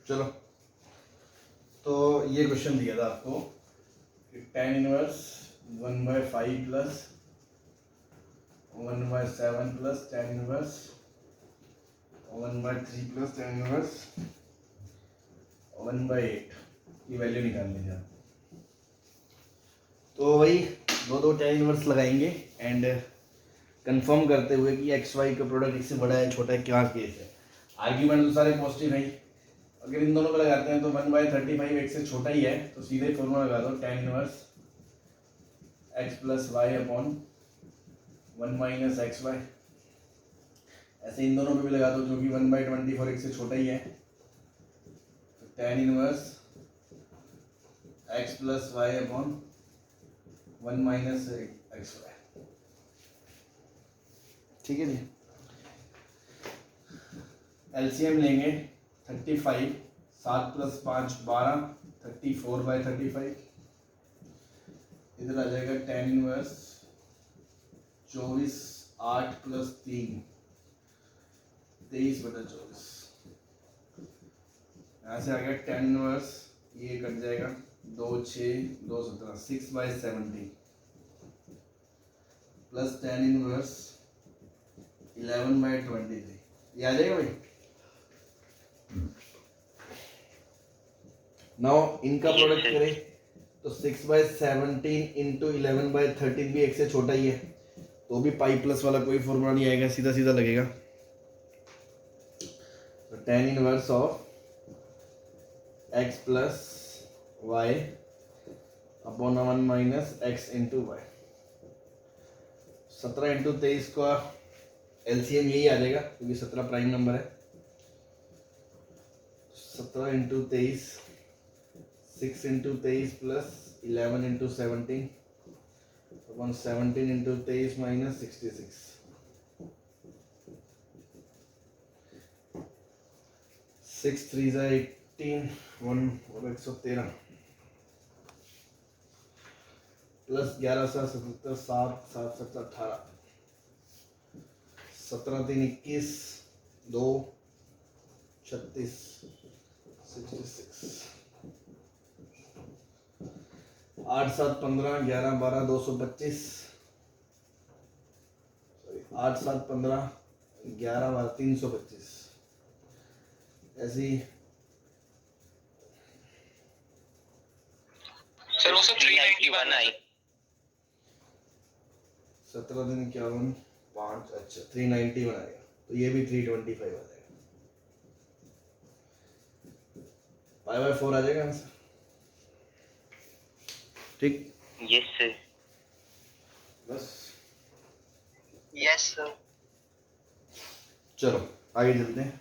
चलो, तो ये क्वेश्चन दिया था आपको कि tan inverse 1/5 plus 1/7 plus tan inverse 1/3 plus tan inverse 1/8 की वैल्यू निकालनी है। तो वही दो tan इनवर्स लगाएंगे एंड कंफर्म करते हुए कि एक्स वाई का प्रोडक्ट इससे बड़ा है छोटा है, क्या केस है। आर्ग्यूमेंट तो सारे पॉजिटिव है। अगर इन दोनों को लगाते हैं तो 1/35 एक्स से छोटा ही है, तो सीधे फॉर्मूला लगा दो tan inverse x plus y upon 1 minus x y. ऐसे इन दोनों पे भी लगा दो, जो कि 1/24 एक्स से छोटा ही है, तो tan inverse x plus y upon 1 minus x y. ठीक है जी। एलसीएम लेंगे 35, 7 प्लस 5 12, 34/35। इधर आ जाएगा tan इनवर्स 24, 8 प्लस 3 23/24। यहाँ से आ गया tan इनवर्स, ये कट जाएगा 2 6 2 17 6/17 प्लस tan इनवर्स 11/23। ये आ जाएगा भाई। नाउ इनका प्रोडक्ट करें तो 6/17 इंटू 11/13 भी एक से छोटा ही है, तो भी पाई प्लस वाला कोई फॉर्मूला नहीं आएगा, सीधा सीधा लगेगा। तो tan inverse of x plus y upon 1 minus x into y. 17 into 23 का एलसीएम यही आ जाएगा, क्योंकि 17 प्राइम नंबर है। 17 into 23 6 into 23 plus 11 into 17 upon 17 into 23 minus 66। 6 3 18 1 और 113 प्लस 11 77 7 7 7 18 17 3 21 2 36 66 8 7 15 11 12 225 8 7 15 11 12 325। ऐसी सर वो सब 391 आई। 17 दिन 51 5 अच्छा 391 आएगा, तो ये भी 325 आ जाएगा। 5/4 आ जाएगा आंसर। ठीक, यस सर। बस यस सर। चलो आगे चलते हैं।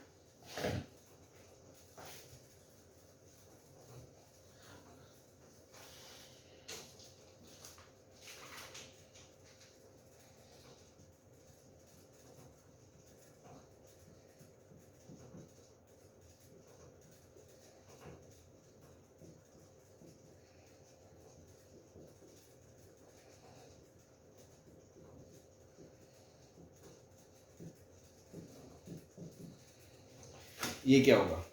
ये क्या होगा?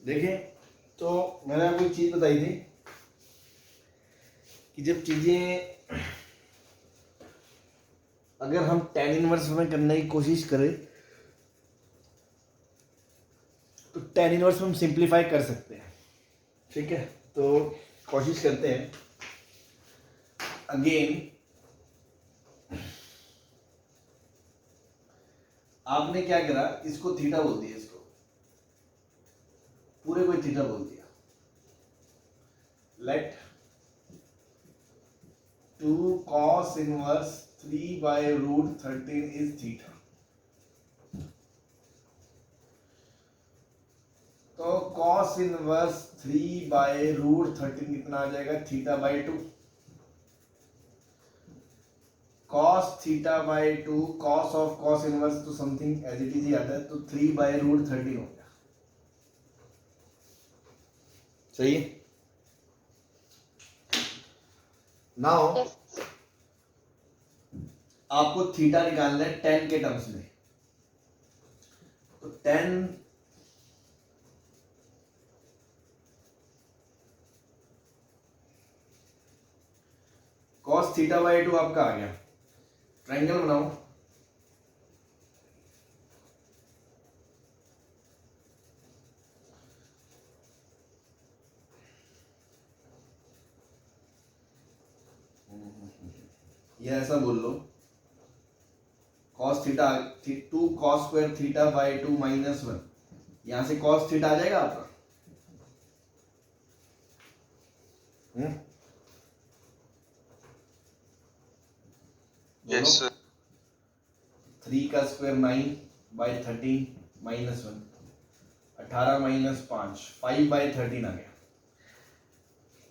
देखें, तो मैंने आपको एक चीज बताई थी कि जब चीजें अगर हम tan इनवर्स में करने की कोशिश करें तो tan इनवर्स में हम सिंप्लीफाई कर सकते हैं। ठीक है, तो कोशिश करते हैं। अगेन आपने क्या करा, इसको थीटा बोल दिया, इसको पूरे को थीटा बोल दिया। Let 2 cos inverse 3/√13 is theta. Cos inverse 3/√13 कितना आ जाएगा? θ/2। cos θ/2 cos of cos inverse तो समथिंग एज इट इज ही आता है, तो 3/√13 हो गया। सही है। नाउ आपको थीटा निकालना है tan के टर्म्स में, तो tan cos θ/2 आपका आ गया। ट्रायंगल बनाओ। ये ऐसा बोल लो, cos थीटा 2 cos स्क्वायर θ/2 -1, यहां से cos थीटा आ जाएगा आपका। Yes sir. 3 का स्क्वायर 9/13 -1, 18 - 5 5/13 आ गया।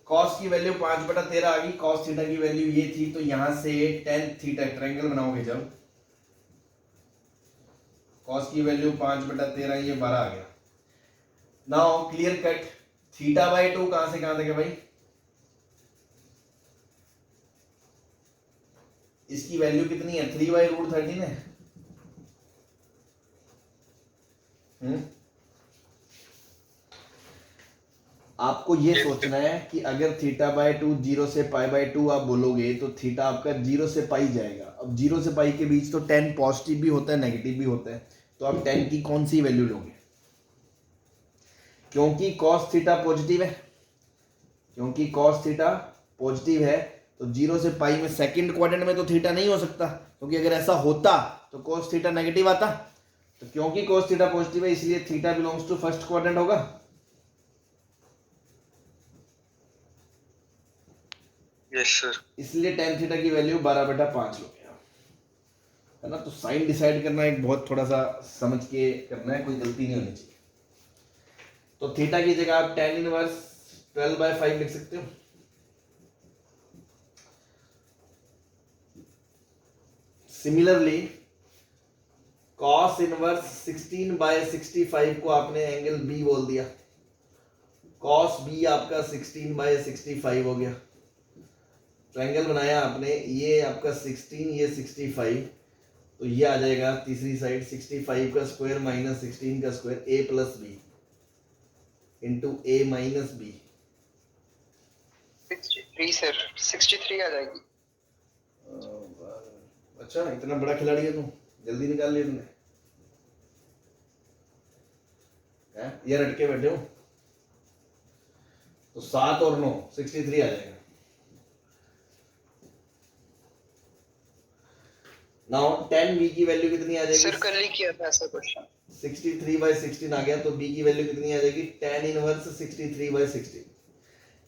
cos की वैल्यू 5/13 आ गई। cos थीटा की वैल्यू ये थी, तो यहां से tan थीटा ट्रायंगल बनाओगे जब, cos की वैल्यू 5/13 ये 12 आ गया। नाउ क्लियर कट θ/2 कहां से कहां तक है भाई? इसकी वैल्यू कितनी है? 3/√13 है। आपको ये सोचना है कि अगर θ/2 0 से π/2 आप बोलोगे तो थीटा आपका 0 से पाई जाएगा। अब 0 से पाई के बीच तो tan पॉजिटिव भी होता है नेगेटिव भी होता है, तो आप tan की कौन सी वैल्यू लोगे? क्योंकि cos थीटा पॉजिटिव है, क्योंकि cos थीटा पॉजिटिव है, तो 0 से पाई में सेकंड क्वाड्रेंट में तो थीटा नहीं हो सकता, क्योंकि अगर ऐसा होता तो cos थीटा नेगेटिव आता। तो क्योंकि cos थीटा पॉजिटिव है, इसलिए theta belongs to first quadrant होगा। Yes sir. इसलिए tan थीटा की वैल्यू 12/5 हो गया, है ना। तो साइन डिसाइड करना एक बहुत थोड़ा सा समझ के करना है, कोई गलती नहीं होनी चाहिए। तो थीटा की जगह आप tan इनवर्स 12/5 लिख सकते हो। सिमिलरली cos इनवर्स 16/65 को आपने एंगल B बोल दिया, cos B आपका 16/65 हो गया। ट्रायंगल बनाया आपने, ये आपका 16 ये 65, तो ये आ जाएगा तीसरी साइड 65 का स्क्वायर माइनस 16 का square a + b into a - b। 63 sir, 63 आ जाएगी। अच्छा, इतना बड़ा खिलाड़ी है तू, जल्दी निकाल लिया तुमने, ये रटके बैठे हो। तो 7 और 9 63 आ जाएगा। नाउ tan b की वैल्यू कितनी आ जाएगी? सर कल ही किया था ऐसा क्वेश्चन। 63/16 आ गया, तो b की वैल्यू कितनी आ जाएगी? tan inverse 63/16।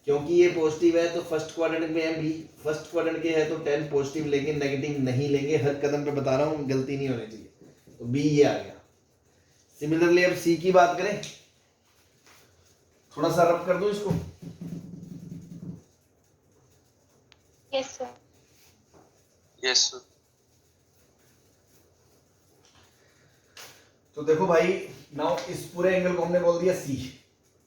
क्योंकि ये पॉजिटिव है तो फर्स्ट क्वाड्रेंट में है b, फर्स्ट क्वाड्रेंट के है तो tan पॉजिटिव लेंगे, नेगेटिव नहीं लेंगे। हर कदम पे बता रहा हूं, गलती नहीं होनी चाहिए। तो b ये आ गया। सिमिलरली अब c की बात करें, थोड़ा सा रब कर दो इसको। Yes sir. Yes sir. तो देखो भाई, नाउ इस पूरे एंगल को हमने बोल दिया c।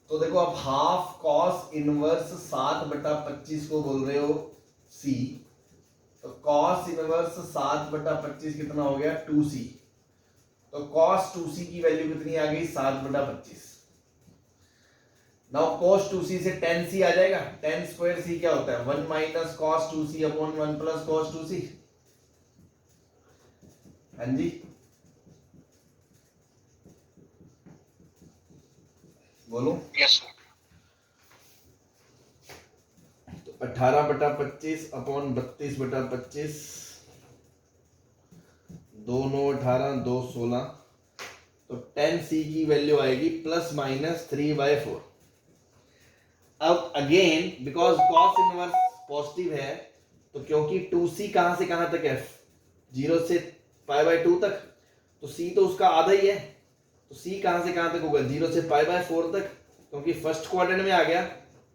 तो देखो आप हाफ cos इनवर्स 7/25 को बोल रहे हो c, तो cos इनवर्स 7/25 कितना हो गया? 2c। तो cos 2c की वैल्यू कितनी आ गई? 7/25। नाउ cos 2c से tan c आ जाएगा। tan स्क्वायर c क्या होता है? 1 - cos 2c upon 1 + cos 2c। हाँ जी, बोलो। Yes sir. तो 18/25 अपॉन 32/25, 2 9 18 2 16, तो tan c की वैल्यू आएगी ±3/4। अब again because cos inverse positive है, तो क्योंकि 2c कहां से कहां तक है? 0 से π/2 तक, तो c तो उसका आधा ही है, तो c कहां से कहां तक होगा? 0 से π/4 तक। क्योंकि फर्स्ट क्वाड्रेंट में आ गया,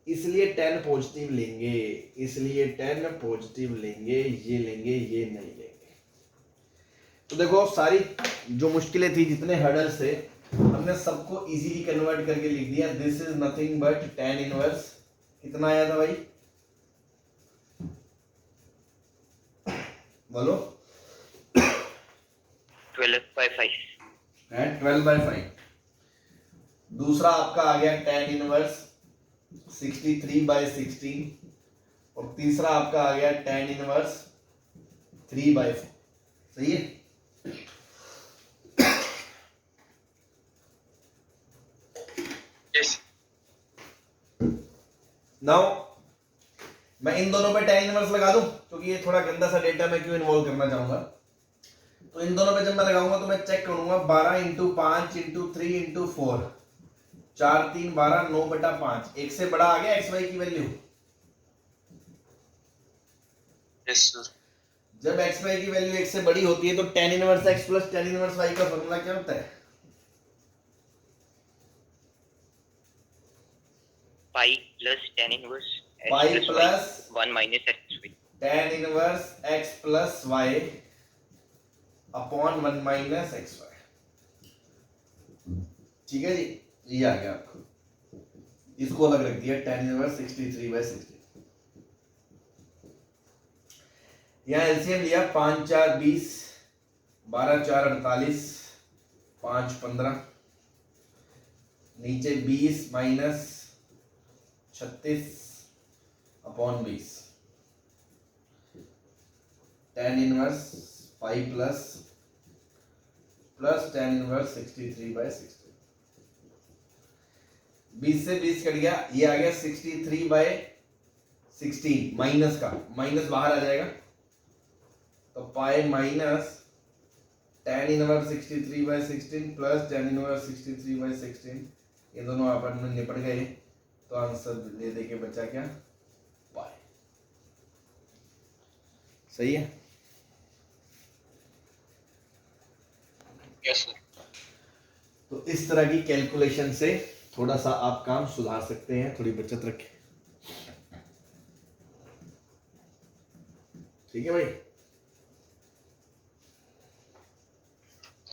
इसलिए 10 पॉजिटिव लेंगे, इसलिए 10 पॉजिटिव लेंगे, ये लेंगे, ये नहीं लेंगे। तो देखो सारी जो मुश्किलें थी, जितने हर्डल्स थे, हमने सबको इजीली कन्वर्ट करके लिख दिया। This is nothing but tan inverse, कितना आया था भाई बोलो? 12/5 है 12/5। दूसरा आपका आ गया tan इनवर्स 63/16, और तीसरा आपका आ गया tan इनवर्स 3/4। सही है? यस नाउ मैं इन दोनों पे tan इनवर्स लगा दूं, क्योंकि ये थोड़ा गंदा सा डेटा मैं क्यों इन्वॉल्व करना चाहूंगा। तो इन दोनों पे जब मैं लगाऊंगा तो मैं चेक करूंगा 12 × 5 × 3 × 4, 4 3 12 9/5। एक से बड़ा आ गया एक्स वाई की वैल्यू। यस सर जब एक्स वाई की वैल्यू एक से बड़ी होती है तो tan inverse x plus tan inverse y का फॉर्मूला क्या होता है? Pi plus tan inverse pi plus 1 minus x tan inverse x plus y upon 1 minus x y. ठीक है जी, ये आ गया आपको। इसको अलग रख दिया tan इनवर्स 63/16। यहाँ एलसीएम लिया 5 4 20, 12 4 48, 5 15, नीचे 20 minus 36 upon 20, tan inverse 5 plus tan inverse 63/16। 20 से 20 कट गया, ये आ गया 63/16। माइनस का माइनस बाहर आ जाएगा, तो pi minus tan inverse 63/16 plus tan inverse 63/16, ये दोनों आपस में निपट गए, तो आंसर दे दे के बचा क्या? पाई। सही है? यस सर तो इस तरह की कैलकुलेशन से थोड़ा सा आप काम सुधार सकते हैं, थोड़ी बचत रखें। ठीक है भाई?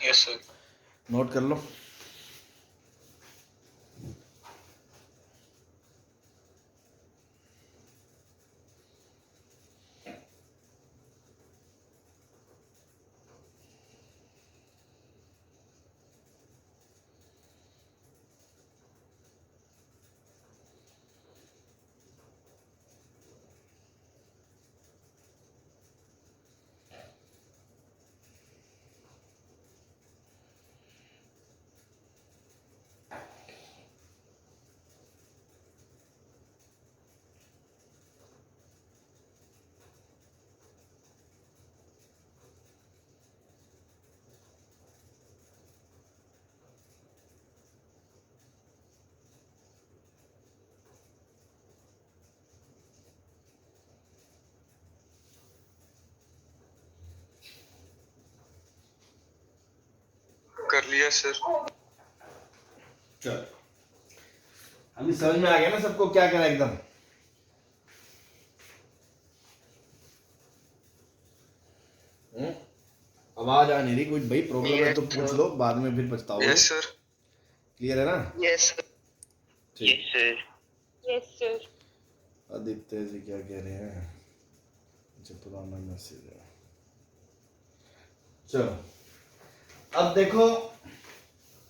यस सर नोट कर लो। कर लिया सर। चलो, अभी समझ में आ गया ना सबको क्या करना है एकदम? आवाज आ नहीं रही कुछ भाई, प्रॉब्लम है तो पूछ लो, बाद में फिर पछताओगे। यस सर क्लियर है ना? यस सर ठीक। Sir Yes, sir. Aditya ji क्या कह रहे हैं? अच्छा, पुराना मैसेज है। चलो, अब देखो,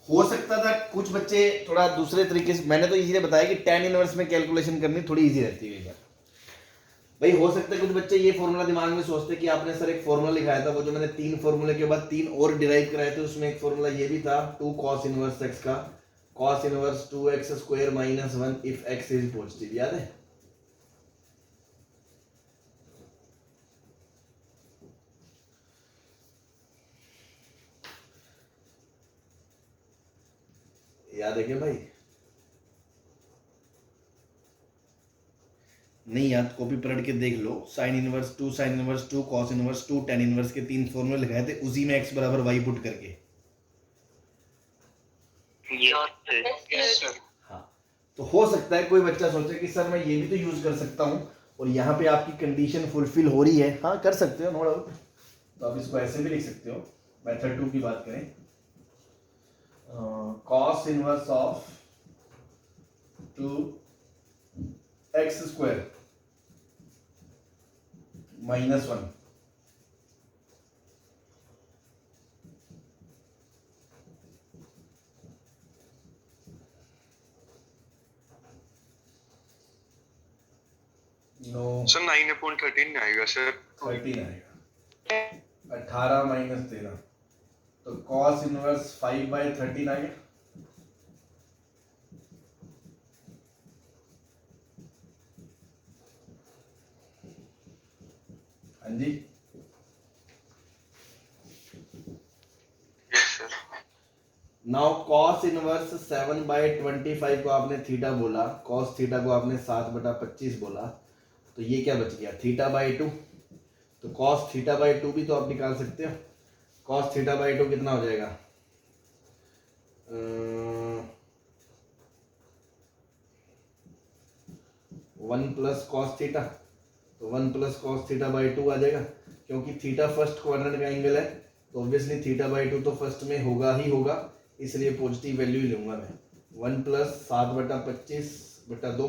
हो सकता था कुछ बच्चे थोड़ा दूसरे तरीके से, मैंने तो इसीलिए बताया कि tan इनवर्स में कैलकुलेशन करनी थोड़ी इजी रहती है यार भाई। हो सकता है कुछ बच्चे ये फॉर्मूला दिमाग में सोचते कि आपने सर एक फॉर्मूला लिखाया था, वो जो मैंने 3 फॉर्मूले के बाद 3 और डिराइव कराए थे, उसमें एक फॉर्मूला ये भी था 2 cos इनवर्स x का, cos inverse 2x² - 1 if x is positive. याद है? याद है क्या भाई? नहीं याद, कॉपी पलट के देख लो। sin inverse 2 sin inverse 2 cos inverse 2 tan inverse के 3 फॉर्मूले लिखाए थे, उसी में x बराबर y पुट करके। यस सर हाँ, तो हो सकता है कोई बच्चा सोचे कि सर मैं ये भी तो यूज कर सकता हूँ और यहाँ पे आपकी कंडीशन फुलफिल हो रही है, हाँ कर सकते हो, नो डाउट। तो आप इसको ऐसे भी लिख सकते हो। मेथड 2 की बात करें, cos inverse of 2x² -1 no sir 9/13 आएगा सर। 13 आएगा, 18 - 13, तो कॉस इनवर्स 5/13 आ गया। हाँ जी, yes sir. Now cos inverse 7/25 को आपने थीटा बोला, कॉस थीटा को आपने 7/25 बोला, तो ये क्या बच गया, θ/2। तो कॉस θ/2 भी तो आप निकाल सकते हो। कॉस θ/2 कितना हो जाएगा, 1 + cos थीटा, तो 1 + cos θ/2 आ जाएगा। क्योंकि थीटा फर्स्ट क्वाड्रेंट का एंगल है तो ऑब्वियसली θ/2 तो फर्स्ट में होगा ही होगा, इसलिए पॉजिटिव वैल्यू ही लूंगा मैं। 1 + 7/25/2,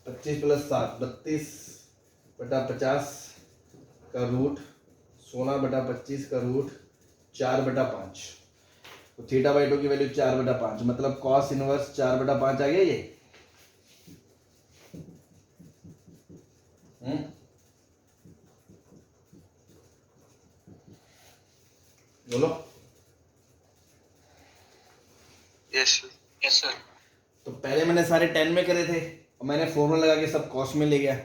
25 + 7 32/50 का रूट, 16/25 का रूट 4/5। तो θ/2 की वैल्यू 4/5, मतलब कॉस इनवर्स 4/5 आ गया ये। बोलो। Yes sir. Yes sir. तो पहले मैंने सारे 10 में करे थे और मैंने फॉर्मूला लगा के सब कॉस में ले गया।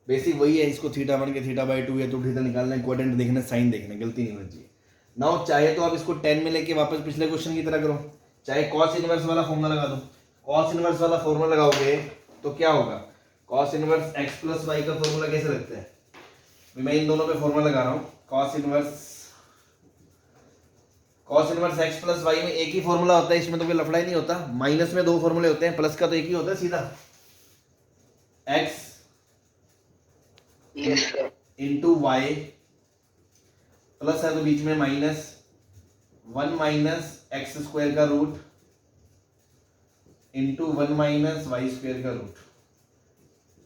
बेसिक वही है, इसको θ1 के θ/2 या तो थीटा निकालना है, क्वाड्रेंट देखना, साइन देखना, गलती नहीं होनी चाहिए। नाउ चाहे तो आप इसको 10 में लेके वापस पिछले क्वेश्चन की तरह करो, चाहे कॉस इनवर्स वाला फॉर्मूला लगा दो। कॉस इनवर्स वाला फॉर्मूला लगाओगे तो क्या होगा, कॉस इनवर्स x + y का फॉर्मूला कैसे लगता है, मैं इन दोनों पे फॉर्मूला लगा रहा हूँ। कॉस इनवर्स x + y में एक ही फॉर्मूला होता है, इसमें तो कोई लफड़ा ही नहीं होता। माइनस में 2 फॉर्मूले होते हैं, प्लस का तो एक ही होता है सीधा, x इंटू वाई, प्लस है तो बीच में माइनस, 1 - x² का रूट इंटू 1 - y² का रूट।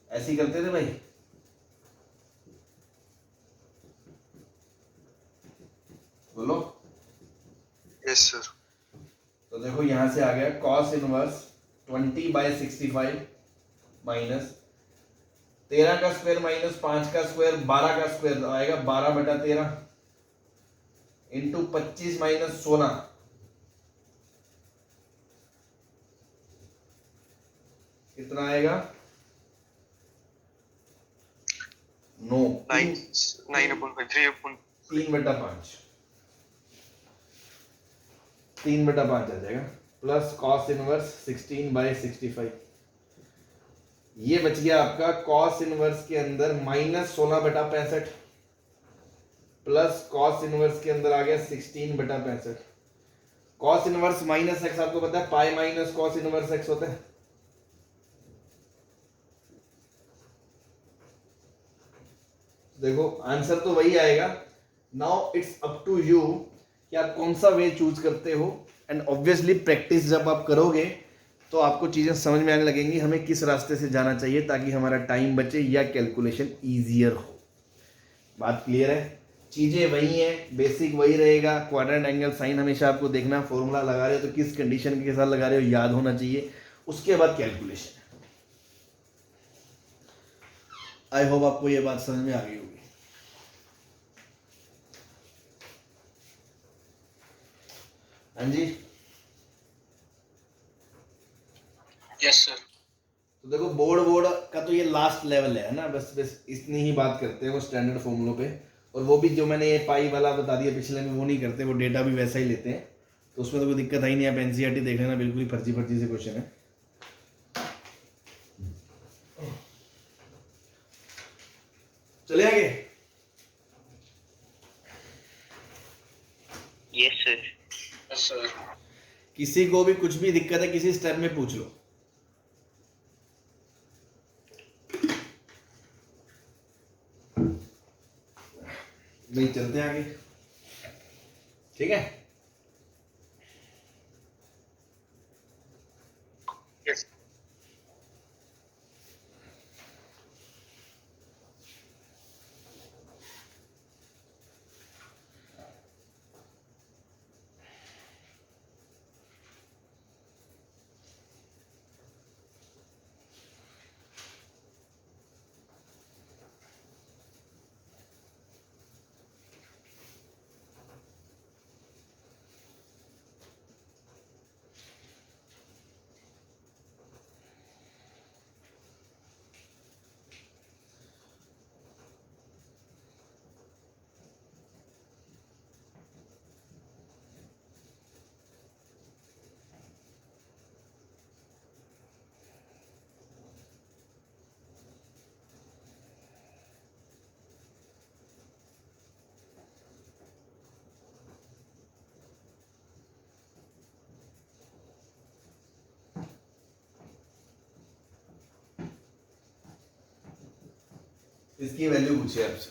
ऐसे ही करते थे भाई। बोलो। Yes sir. तो देखो यहां से आ गया कॉस इनवर्स 20/65 माइनस 13 का स्क्वायर माइनस 5 का स्क्वायर 12 का स्क्वायर आएगा 12/13 इंटू 25 - 16, कितना आएगा, 9 9/3/5 3/5 3/5 आ जाएगा, प्लस कॉस इनवर्स 16/65। ये बच गया आपका कॉस इनवर्स के अंदर -16/65 प्लस कॉस इनवर्स के अंदर आ गया 16/65। कॉस इनवर्स माइनस एक्स आपको पता है pi minus cos inverse x होता है। देखो आंसर तो वही आएगा। Now it's up to you कि आप कौन सा वे चूज करते हो, एंड ऑब्वियसली प्रैक्टिस जब आप करोगे तो आपको चीजें समझ में आने लगेंगी हमें किस रास्ते से जाना चाहिए ताकि हमारा टाइम बचे या कैलकुलेशन ईजियर हो। बात क्लियर है, चीजें वही हैं, बेसिक वही रहेगा। क्वाड्रेंट एंगल साइन हमेशा आपको देखना, फॉर्मूला लगा रहे हो तो किस कंडीशन के साथ लगा रहे हो याद होना चाहिए, उसके बाद कैलकुलेशन। आई होप आपको ये बात समझ में आ गई होगी। हाँ जी, यस सर। तो देखो बोर्ड का तो ये लास्ट लेवल है ना, बस इतनी ही बात करते हैं वो स्टैंडर्ड फॉर्मूलों पे, और वो भी जो मैंने ये पाई वाला बता दिया पिछले में वो नहीं करते, वो डेटा भी वैसा ही लेते हैं, तो उसमें तो कोई दिक्कत आई नहीं। आप एनसीईआरटी देख लेना, बिल्कुल ही फर्जी से क्वेश्चन है। चले आगे। Yes sir. Yes sir. किसी को भी कुछ भी दिक्कत है किसी स्टेप में पूछ लो, इतना ही चलते हैं आगे, ठीक है। यस इसकी वैल्यू पूछिए आपसे।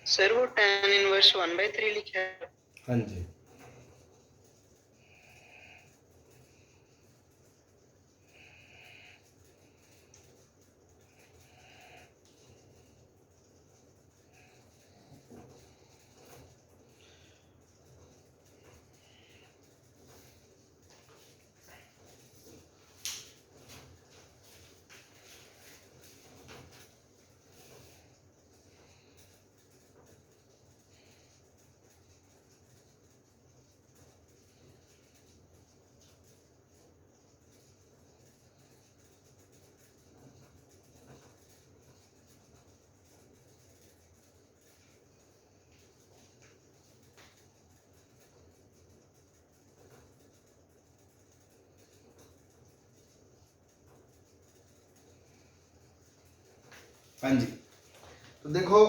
सर वो tan इनवर्स 1/3 लिखा है। हाँ जी, हाँ जी। तो देखो,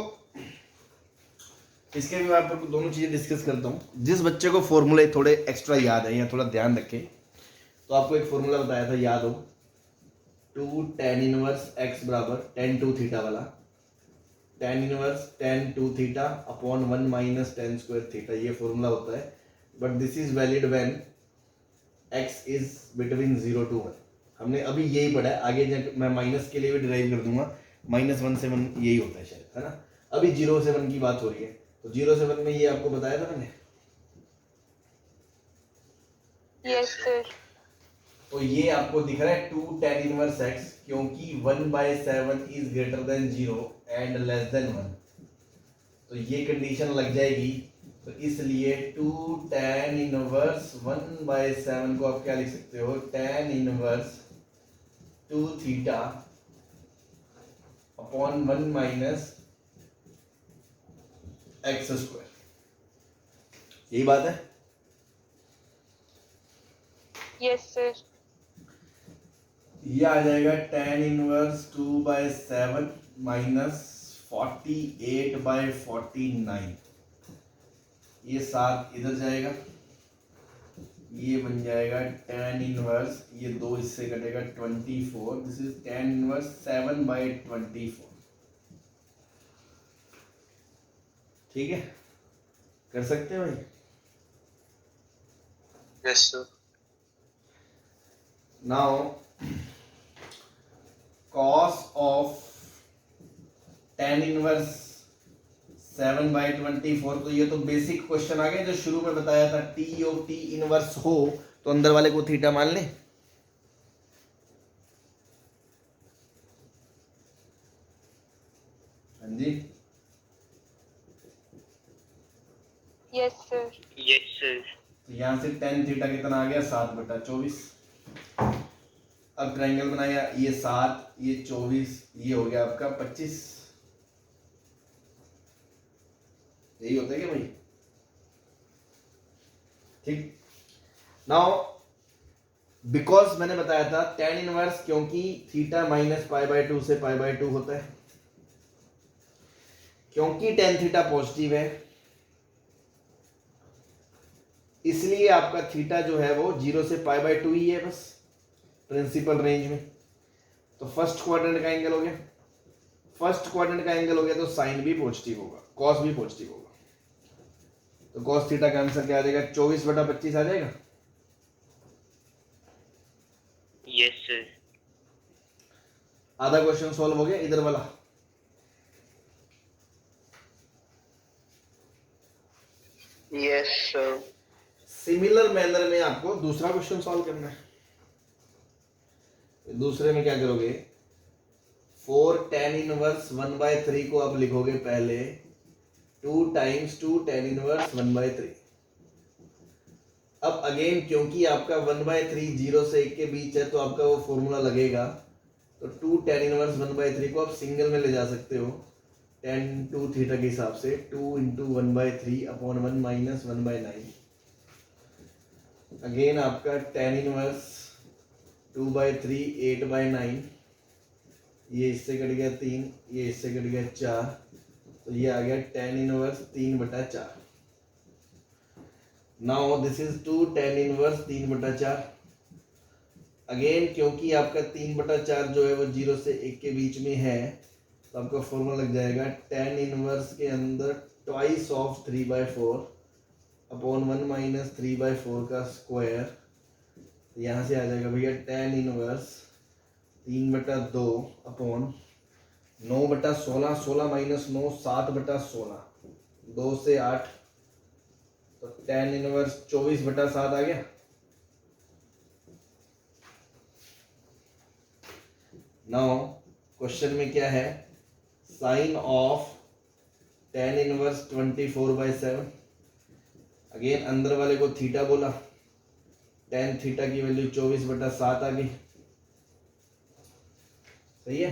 इसके भी मैं आपको दोनों चीज़ें डिस्कस करता हूँ। जिस बच्चे को फॉर्मूले थोड़े एक्स्ट्रा याद है या थोड़ा ध्यान रखे, तो आपको एक फॉर्मूला बताया था, याद हो, 2 tan इनवर्स x बराबर tan 2 थीटा वाला, tan inverse tan 2 theta upon 1 minus tan square theta, ये फॉर्मूला होता है। But this is valid when x is between 0 to 1। हमने अभी यही पढ़ा है, आगे मैं माइनस के लिए भी डिराइव कर दूंगा, -1 से 1 यही होता है शायद, है ना। अभी 0 से 1 की बात हो रही है, तो 0 से 1 में ये आपको बताया था मैंने। Yes, sir. तो ये आपको दिख रहा है 2 tan इनवर्स x, क्योंकि 1/7 is greater than 0 and less than 1, तो ये कंडीशन लग जाएगी। तो इसलिए 2 tan इनवर्स 1/7 को आप क्या लिख सकते हो, tan inverse 2 theta upon 1 minus x square, यही बात है। Yes, sir. ये आ जाएगा tan इनवर्स 2/7 माइनस 48/49, ये 7 इधर जाएगा, ये बन जाएगा tan इनवर्स, ये 2 इससे कटेगा 24, दिस इज tan इनवर्स 7/24। ठीक है, कर सकते हैं भाई। Yes sir now cos of tan inverse 7/24, तो ये तो बेसिक क्वेश्चन आ गया जो शुरू में बताया था, t ऑफ t इनवर्स हो तो अंदर वाले को थीटा मान ले। हाँ जी, Yes, sir. यस सर तो यहाँ से tan थीटा कितना आ गया, 7/24। अब ट्रायंगल बनाया, ये 7, ये 24, ये हो गया आपका 25। यही होता है क्या भाई? ठीक। नाउ बिकॉज मैंने बताया था tan इनवर्स, क्योंकि थीटा -π/2 से π/2 होता है, क्योंकि tan थीटा पॉजिटिव है, इसलिए आपका थीटा जो है वो 0 से π/2 ही है बस प्रिंसिपल रेंज में। तो फर्स्ट क्वाड्रेंट का एंगल हो गया, फर्स्ट क्वाड्रेंट का एंगल हो गया तो साइन भी पॉजिटिव होगा, कॉस भी पॉजिटिव होगा। तो कॉस थीटा का आंसर क्या आ जाएगा? 24/25 आ जाएगा। Yes sir. आधा क्वेश्चन सॉल्व हो गया इधर वाला। Yes sir. सिमिलर मैनर में आपको दूसरा क्वेश्चन सॉल्व करना है। दूसरे में क्या करोगे? 4 tan इनवर्स 1/3 को आप लिखोगे पहले 2 टाइम्स 2 tan इनवर्स 1/3। अब अगेन क्योंकि आपका 1/3 0 से 1 के बीच है तो आपका वो फॉर्मूला लगेगा। तो 2 tan इनवर्स 1/3 को आप सिंगल में ले जा सकते हो tan 2 थीटा के हिसाब से 2 × 1/3 अपॉन 1 माइनस 1/9। अगेन आपका tan इनवर्स 2/3 8/9, ये इससे कट गया 3, ये इससे कट गया 4, तो ये आ गया tan inverse 3/4। Now this is 2 tan inverse 3/4। Again क्योंकि आपका 3/4 जो है वो 0 से 1 के बीच में है तो आपका फॉर्मूला लग जाएगा tan इनवर्स के अंदर ट्वाइस ऑफ 3/4 अपॉन 1 माइनस 3/4 का स्क्वायर। यहाँ से आ जाएगा भैया tan इनवर्स 3/2 अपॉन 9/16, 16 माइनस 9 7/16, 2 से 8, तो tan इनवर्स 24/7 आ गया। नाउ क्वेश्चन में क्या है? Sine of tan inverse 24/7। Again अंदर वाले को थीटा बोला, tan थीटा की वैल्यू 24/7 आ गई। सही है?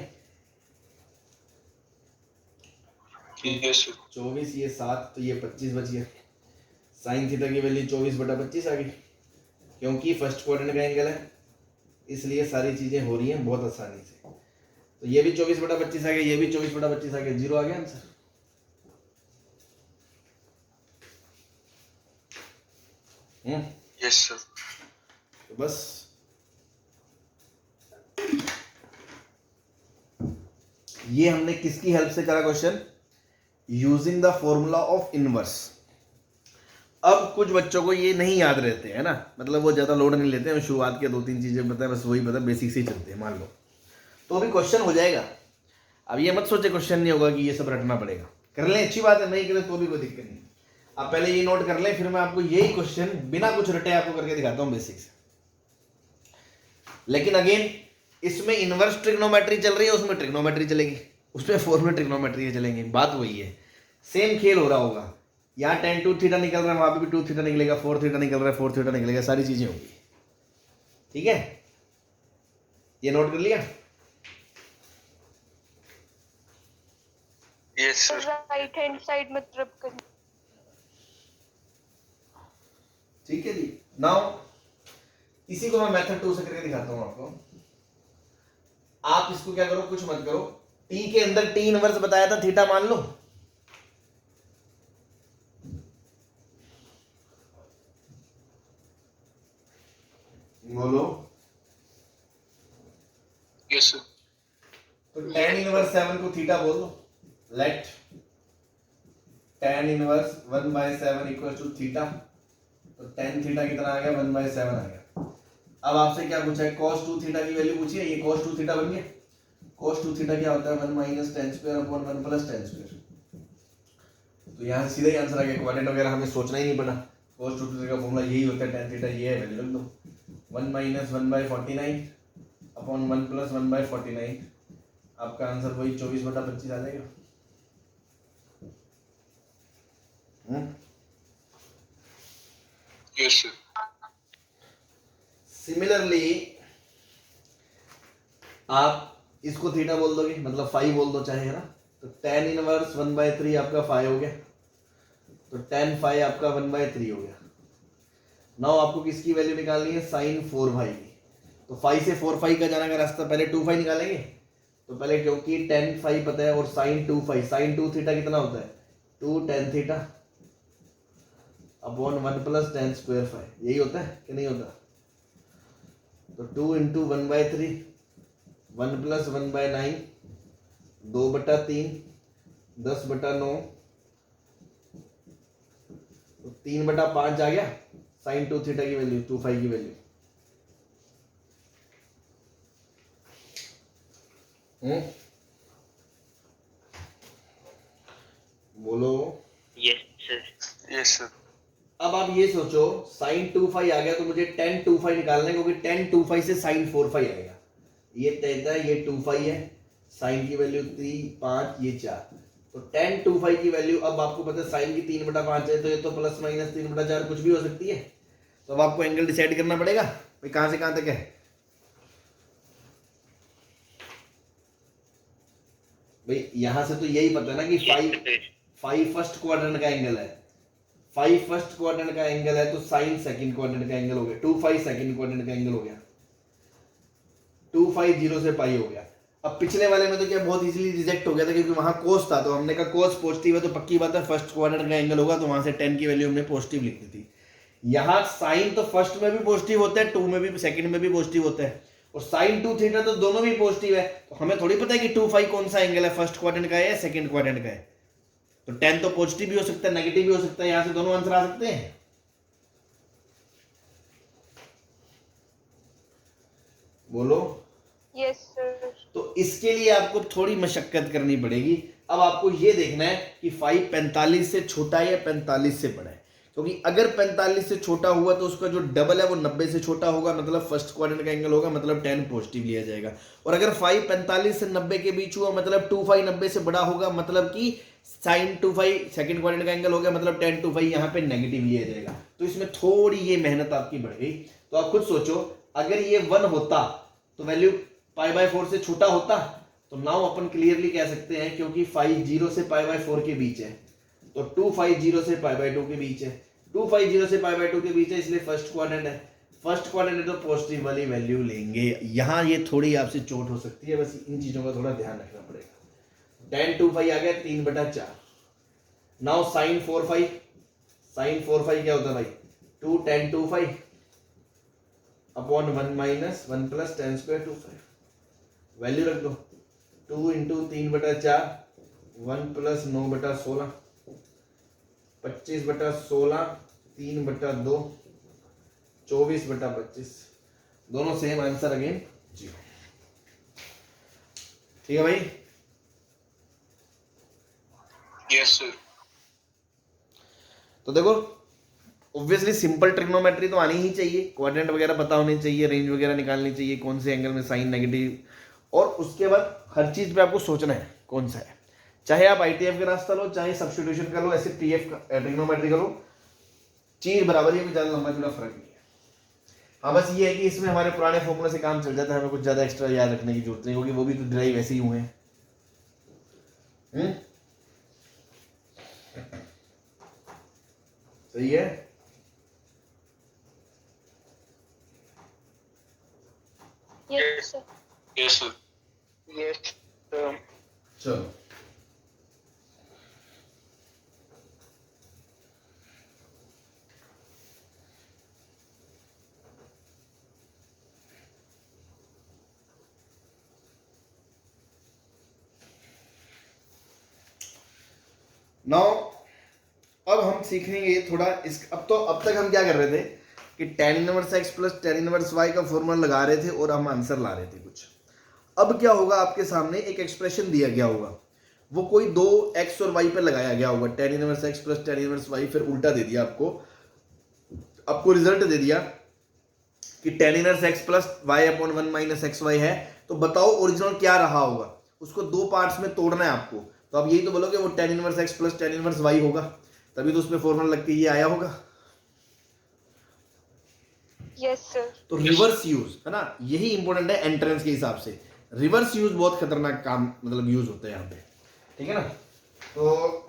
Yes sir. 24 ये 7 तो ये 25 बच गया। साइन थीटा की वैल्यू 24/25 आ गई। क्योंकि फर्स्ट क्वाड्रेंट का एंगल है इसलिए सारी चीजें हो रही हैं बहुत आसानी से। तो ये भी 24/25 आ गया, ये भी 24/25 आ गया, 0 आ गया आंसर। Yes sir. तो बस ये हमने किसकी हेल्प से करा question? Using the formula of inverse. अब कुछ बच्चों को ये नहीं याद रहते है ना, मतलब वो ज्यादा लोड नहीं लेते हैं, शुरुआत के 2-3 चीजें पता है, बस वही पता, बेसिक से ही चलते हैं मान लो। तो अभी क्वेश्चन हो जाएगा। अब ये मत सोचे क्वेश्चन नहीं होगा कि ये सब रटना पड़ेगा। कर लें अच्छी बात है, नहीं करें तो भी कोई दिक्कत नहीं। आप पहले ये नोट कर लें, फिर मैं आपको यही क्वेश्चन बिना कुछ रटे आपको करके दिखाता हूँ बेसिक से। लेकिन अगेन इसमें इनवर्स ट्रिग्नोमेट्री चल रही है, उसमें ट्रिग्नोमेट्री चलेगी, उसमें 4 में ट्रिग्नोमेट्री चलेंगे, बात वही है। सेम खेल हो रहा होगा। यहाँ tan 2 थीटा निकल रहा है, वहां पे भी 2 थीटा निकलेगा, 4 थीटा निकल रहा है, 4 थीटा निकलेगा, सारी चीजें होंगी। ठीक है, ये नोट कर लिया? Yes sir. Right hand side मतलब करिए। ठीक है जी। नाउ इसी को मैं मेथड 2 से करके दिखाता हूं आपको। आप इसको क्या करो, कुछ मत करो, टी के अंदर टी इनवर्स बताया था, थीटा मान लो। बोलो। Yes sir. तो tan इनवर्स 7 को थीटा बोल दो। Let tan inverse 1/7 equal to theta. तो tan थीटा कितना आ गया? 1/7 आ गया। अब आपसे क्या पूछा है? cos 2 थीटा की वैल्यू पूछी है, ये cos 2 थीटा बन गया। cos 2 थीटा क्या होता है? 1 minus tan square upon 1 plus tan square. तो यहाँ से सीधा ही आंसर आ गया, क्वाड्रेंट वगैरह हमें सोचना ही नहीं पड़ा। cos 2 थीटा का फॉर्मूला यही होता है, tan थीटा ये है, वैल्यू रख दो। 1 माइनस 1/49 अपॉन 1 प्लस 1/49, आपका आंसर वही 24/25 आ जाएगा। Yes sir. सिमिलरली आप इसको थीटा बोल दोगे, मतलब 5 बोल दो चाहे, है ना। तो tan इनवर्स 1/3 आपका 5 हो गया, तो tan 5 आपका 1/3 हो गया। नाउ आपको किसकी वैल्यू निकालनी है? sin 4 की। तो 5 से 4 का जाने का रास्ता, पहले 2 निकालेंगे। तो पहले क्योंकि tan 5 पता है और sin 2 थीटा कितना होता है? 2 tan theta upon 1 plus tan square five, यही होता है कि नहीं होता? तो 2 इंटू 1/3, 1 प्लस 1/9, 2/3, 10/9, तो 3/5 आ गया साइन 2 थीटा की वैल्यू, 2 फाई की वैल्यू। बोलो। Yes sir. Yes sir. अब आप ये सोचो साइन 2 फाई आ गया तो मुझे टेन 2 फाई निकालना है, क्योंकि टेन 2 फाई से साइन 4 फाई आएगा। ये टेन है, ये 2 फाई है, साइन की वैल्यू 3, 5, ये 4, तो टेन 2 फाई की वैल्यू, अब आपको पता है साइन की 3/5 है, तो ये तो प्लस माइनस 3/4 कुछ भी हो सकती है। तो अब आपको एंगल डिसाइड करना पड़ेगा भाई कहां से कहां तक है। भाई यहां से तो यही पता है ना कि फाइव फर्स्ट क्वाड्रेंट का एंगल है, फाइव फर्स्ट क्वाड्रेंट का एंगल है, तो साइन सेकंड क्वाड्रेंट का एंगल हो गया, 2 फाई सेकंड क्वाड्रेंट का एंगल हो गया, 2 फाई 0 से पाई हो गया। अब पिछले वाले में तो क्या बहुत इजीली रिजेक्ट हो गया था, क्योंकि वहां कोस था, तो हमने कहा कोस पॉजिटिव है तो पक्की बात है फर्स्ट क्वाड्रेंट का एंगल होगा, तो वहां से 10 की वैल्यू हमने पॉजिटिव लिख दी थी। यहाँ साइन तो फर्स्ट में भी पॉजिटिव होता है, 2 में भी, सेकंड में भी पॉजिटिव होता है, और साइन 2 थीटा तो दोनों भी पॉजिटिव है, तो हमें थोड़ी पता है कि 2 फाई कौन सा एंगल है, फर्स्ट क्वाड्रेंट का है या सेकंड क्वाड्रेंट का है। तो 10 तो पॉजिटिव भी हो सकता है, नेगेटिव भी हो सकता है, यहां से दोनों आंसर आ सकते हैं। बोलो। Yes sir. तो इसके लिए आपको थोड़ी मशक्कत करनी पड़ेगी। अब आपको ये देखना है कि फाइव 45 से छोटा है या 45 से बड़ा है, क्योंकि अगर 45 से छोटा हुआ तो उसका जो डबल है वो 90 से छोटा होगा, मतलब फर्स्ट क्वाड्रेंट का एंगल होगा, मतलब 10 पॉजिटिव लिया जाएगा। और अगर फाइव 45 से 90 के बीच हुआ, मतलब 2 फाई 90 से बड़ा होगा, मतलब कि साइन 2 फाई सेकंड क्वाड्रेंट का एंगल हो गया, मतलब 10 2 फाई यहाँ पे नेगेटिव लिया जाएगा। तो इसमें थोड़ी ये मेहनत आपकी बढ़ गई। तो आप खुद सोचो, अगर ये 1 होता तो वैल्यू π/4 से छोटा होता, तो नाउ अपन क्लियरली कह सकते हैं, क्योंकि फाइव 0 से π/4 के बीच है, तो 2 फाई 0 से π/2 के बीच है, 2 फाई 0 से π/2 के बीच है, इसलिए फर्स्ट क्वाड्रेंट है, फर्स्ट क्वाड्रेंट है तो पॉजिटिव वाली वैल्यू लेंगे। यहां ये थोड़ी आपसे चोट हो सकती है, बस इन चीजों का थोड़ा ध्यान रखना पड़ेगा। tan 2 फाई आ गया 3/4। Now sine 4 phi, sine 4 phi क्या होता है भाई, 2 tan 2 फाई upon 1 minus 1 plus tan square 2 phi, value रख दो, 2 इंटू 3/4, 1 प्लस 9/16, 25/16, 3/2, 24/25, दोनों सेम आंसर अगेन 0। ठीक है भाई। Yes sir. तो देखो ऑब्वियसली सिंपल ट्रिग्नोमेट्री तो आनी ही चाहिए, क्वाड्रेंट वगैरह पता होनी चाहिए, रेंज वगैरह निकालनी चाहिए, कौन से एंगल में साइन नेगेटिव, और उसके बाद हर चीज पे आपको सोचना है कौन सा है, चाहे आप आईटीएफ का रास्ता लो, चाहे सब्स्टिट्यूशन का लो, ऐसे पीएफ का ट्रिग्नोमेट्री का लो, चीज बराबर ही, कोई ज्यादा लंबा चौड़ा फर्क नहीं है। हाँ बस ये है कि इसमें हमारे पुराने फॉर्मूले से काम चल जाता है, हमें कुछ ज्यादा एक्स्ट्रा याद रखने की जरूरत नहीं, क्योंकि वो भी तो ड्राइव ऐसे ही हुए हैं। सही है। Yes sir. Yes sir. Yes sir. चलो नाउ अब हम सीखेंगे थोड़ा इस, अब तक हम क्या कर रहे थे कि tan inverse x plus tan inverse y का फॉर्मूला लगा रहे थे और हम आंसर ला रहे थे कुछ। अब क्या होगा, आपके सामने एक एक्सप्रेशन दिया गया होगा, वो कोई दो x और y पे लगाया गया होगा, tan inverse x plus tan inverse y, फिर उल्टा दे दिया आपको रिजल्ट दे दिया कि tan inverse x plus y upon 1 minus xy है, तो बताओ ओरिजिनल क्या रहा होगा, उसको दो पार्ट्स में तोड़ना है आपको। तो अब यही तो बोलोगे वो tan inverse x plus tan inverse y होगा, तभी तो उसमें फॉर्मूला लग के ये आया होगा। Yes sir. तो रिवर्स यूज है ना, यही इंपॉर्टेंट है एंट्रेंस के हिसाब से, रिवर्स यूज बहुत खतरनाक काम मतलब यूज होता है यहाँ पे, ठीक है ना। तो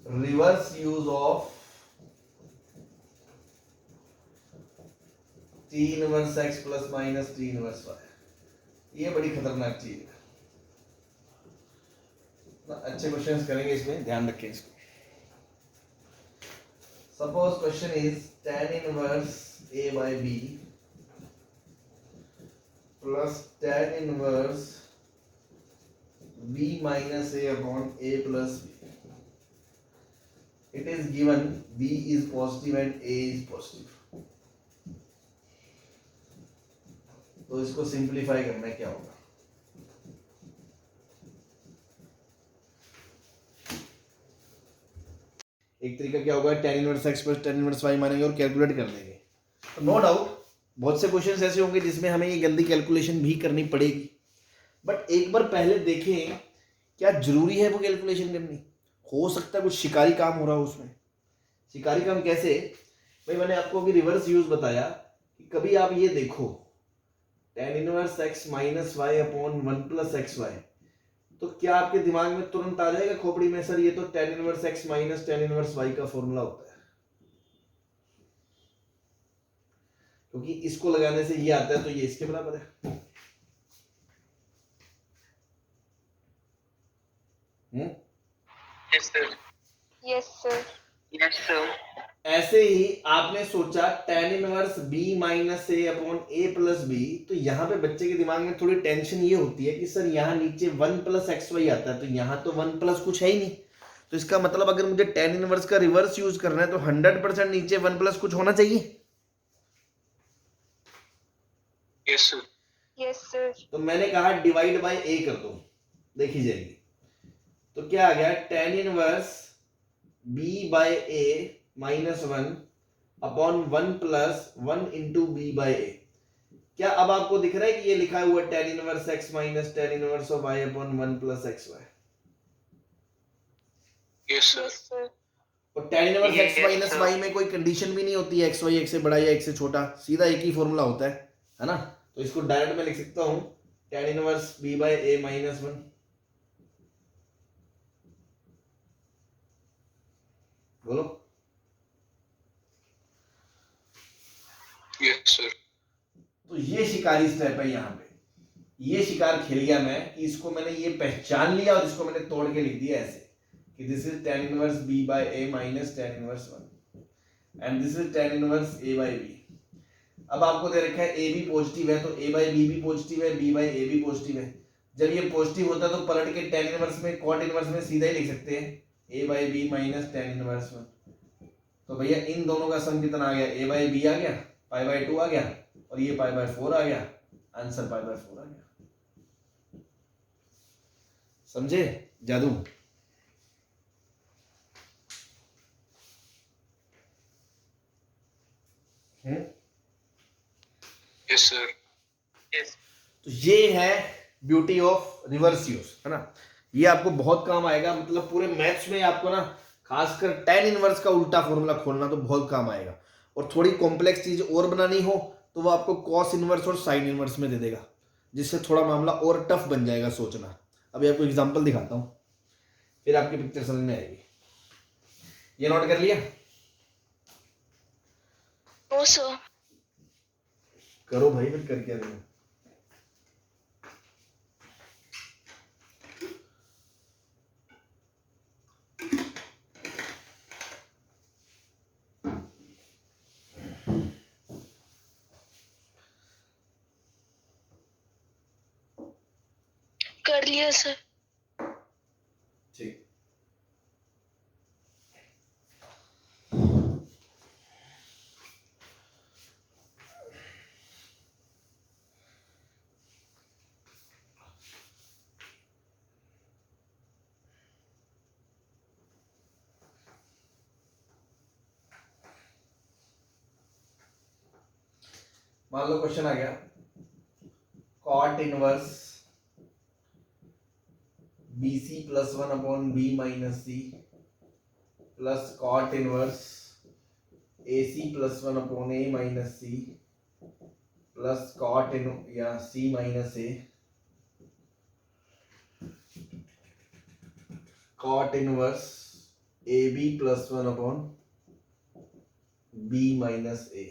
reverse use of t inverse x plus minus t inverse y, ये बड़ी खतरनाक चीज है। अच्छे क्वेश्चंस करेंगे इसमें, ध्यान रखें इसको। Suppose question is tan inverse A by B plus tan inverse B minus A upon A plus B. It is given B is positive and A is positive. तो इसको सिंप्लीफाई करना क्या होगा? एक तरीका क्या होगा, tan inverse x plus tan inverse y मानेंगे और कैलकुलेट कर लेंगे. तो नो डाउट बहुत से क्वेश्चंस ऐसे होंगे जिसमें हमें ये गंदी कैलकुलेशन भी करनी पड़ेगी, बट एक बार पहले देखें क्या जरूरी है वो कैलकुलेशन करनी. हो सकता है कुछ शिकारी काम हो रहा हो उसमें. शिकारी काम कैसे भाई, मैंने आपको अभी रिवर्स यूज बताया कि कभी आप ये देखो tan inverse x minus y upon 1 plus x y, तो क्या आपके दिमाग में तुरंत आ जाएगा खोपड़ी में सर ये तो tan inverse x minus tan inverse y का फॉर्मूला होता है, क्योंकि इसको लगाने से ये आता है तो ये इसके बराबर है. Yes, sir. Yes, sir. Yes, sir. ऐसे ही आपने सोचा tan इनवर्स b माइनस ए अपॉन ए प्लस बी, तो यहाँ पे बच्चे के दिमाग में थोड़ी टेंशन ये होती है कि सर यहाँ नीचे 1 प्लस एक्स वाई आता है, तो यहाँ तो 1 प्लस कुछ है ही नहीं, तो इसका मतलब अगर मुझे tan इनवर्स का रिवर्स यूज करना है तो 100% नीचे 1 प्लस कुछ होना चाहिए. Yes, sir. Yes, sir. तो मैंने कहा डिवाइड बाय ए कर दो, देखी जाएगी. तो क्या आ गया tan inverse b by a minus 1 upon 1 plus 1 into b by a. क्या अब आपको दिख रहा है कि ये लिखा हुआ tan inverse x minus tan inverse of y upon 1 plus x y. Yes, sir. Yes, sir. और tan inverse x Yes, minus sir. y में कोई कंडीशन भी नहीं होती है, x y एक से बड़ा या एक से छोटा, सीधा एक ही फॉर्मूला होता है ना. तो इसको डायरेक्ट मैं लिख सकता हूं tan inverse b by a minus 1. बोलो. Yes, sir. तो ये शिकारी स्टेप है. यहाँ पे ये शिकार खेल गया मैं कि इसको मैंने ये पहचान लिया और इसको मैंने तोड़ के लिख दिया ऐसे कि this is tan inverse b by a minus tan inverse 1 and this is tan inverse a by b. अब आपको दे रखा है a भी पॉजिटिव है तो a बाय b भी पॉजिटिव है, b बाय a भी पॉजिटिव है. जब ये पॉजिटिव होता है तो पलट के tan इनवर्स में cot इनवर्स में सीधा ही लिख सकते हैं a by b minus tan inverse 1. तो भैया इन दोनों का सम कितना आ गया, a बाय b आ गया, पाई बाय 2 आ गया और ये पाई बाय 4 आ गया. आंसर पाई बाय 4 आ गया. समझे जादू. Yes, sir. Yes. तो ये है ब्यूटी ऑफ रिवर्स यूज, है ना. ये आपको बहुत काम आएगा, मतलब पूरे मैथ्स में आपको ना खासकर tan इनवर्स का उल्टा फॉर्मूला खोलना तो बहुत काम आएगा. और थोड़ी कॉम्प्लेक्स चीज और बनानी हो तो वो आपको कॉस इनवर्स और साइन इनवर्स में दे देगा, जिससे थोड़ा मामला और टफ बन जाएगा सोचना. अभी आपको एग्जांपल दिखाता हूं फिर आपकी पिक्चर समझ में आएगी. ये नोट कर लिया? Oh, sir. करो भाई, फिर कर क्या देना. कर लिया सर. ठीक. मान लो क्वेश्चन आ गया cot inverse BC plus 1 upon B minus C plus cot inverse AC plus 1 upon A minus C plus cot इन या C minus A cot inverse AB plus 1 upon B minus A.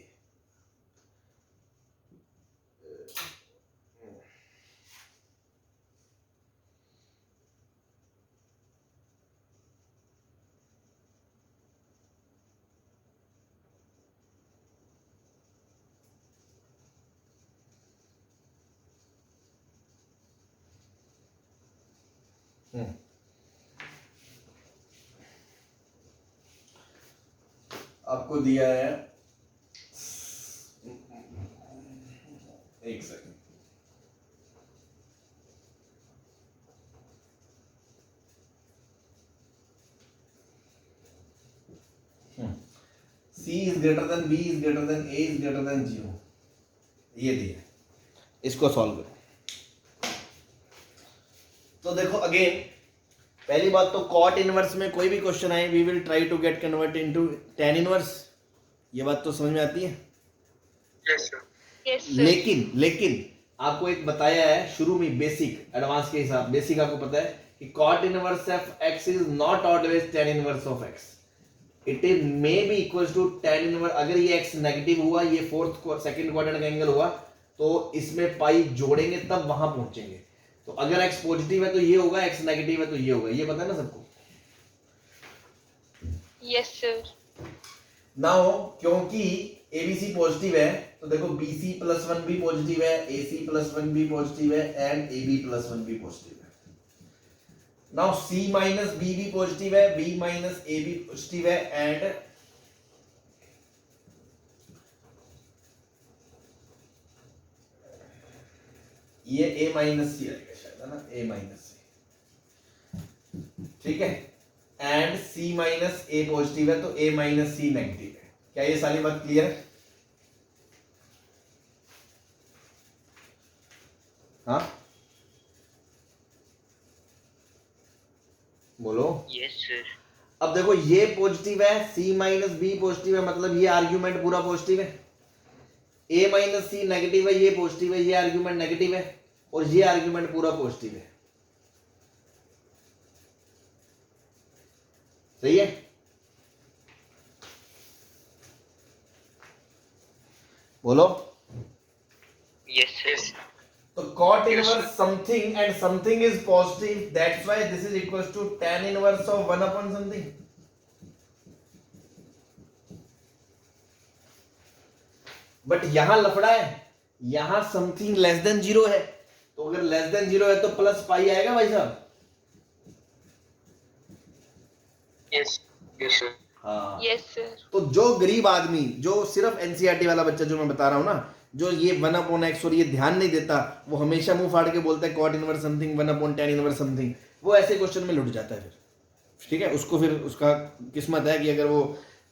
आपको दिया है, एक second, C is greater than B is greater than A is greater than 0, ये दिया, इसको solve करो। तो देखो अगेन, पहली बात तो कॉट इनवर्स में कोई भी क्वेश्चन आए we will try to get convert into tan inverse, ये बात तो समझ में आती है। Yes, sir. Yes, sir. लेकिन आपको एक बताया है शुरू में, बेसिक एडवांस के हिसाब, बेसिक आपको पता है कि cot inverse of x is not always tan inverse of x, it is may be equal to tan inverse. अगर ये x नेगेटिव हुआ, ये सेकंड क्वाड्रेंट का एंगल हुआ, तो इसमें पाई जोड़ेंगे तब वहां पहुंचेंगे। तो अगर x पॉजिटिव है तो ये होगा, x नेगेटिव है तो ये होगा, ये पता है ना सबको। Yes, sir. नाउ क्योंकि ABC पॉजिटिव है तो देखो BC प्लस 1 भी पॉजिटिव है, AC प्लस 1 भी पॉजिटिव है एंड AB प्लस 1 भी पॉजिटिव है। नाउ C माइनस B भी पॉजिटिव है, B माइनस A भी पॉजिटिव है एंड ये A माइनस C आएगा शायद, है ना, A माइनस C, ठीक है, and C minus A positive है तो A माइनस C नेगेटिव है। क्या ये सारी बात क्लियर है? हाँ बोलो। Yes sir. अब देखो ये पॉजिटिव है, C माइनस B पॉजिटिव है, मतलब ये आर्ग्यूमेंट पूरा पॉजिटिव है। A माइनस C नेगेटिव है, ये पॉजिटिव है, ये आर्ग्यूमेंट नेगेटिव है, और ये आर्ग्यूमेंट पूरा पॉजिटिव है। सही है? बोलो। Yes sir. तो cot inverse something and something is positive, that's why this is equals to tan inverse of 1 upon something. But यहां लफड़ा है, यहां समथिंग लेस देन 0 है, तो अगर लेस देन 0 है तो प्लस पाई आएगा भाई साहब। Yes. Yes, sir. हाँ, Yes, sir. तो जो गरीब आदमी, जो सिर्फ एनसीईआरटी वाला बच्चा जो मैं बता रहा हूं ना, जो ये 1 अपॉन x और ये ध्यान नहीं देता, वो हमेशा मुंह फाड़ के बोलता है cot inverse something 1 upon tan inverse something, वो ऐसे क्वेश्चन में लुट जाता है फिर। ठीक है, उसको फिर उसका किस्मत है कि अगर वो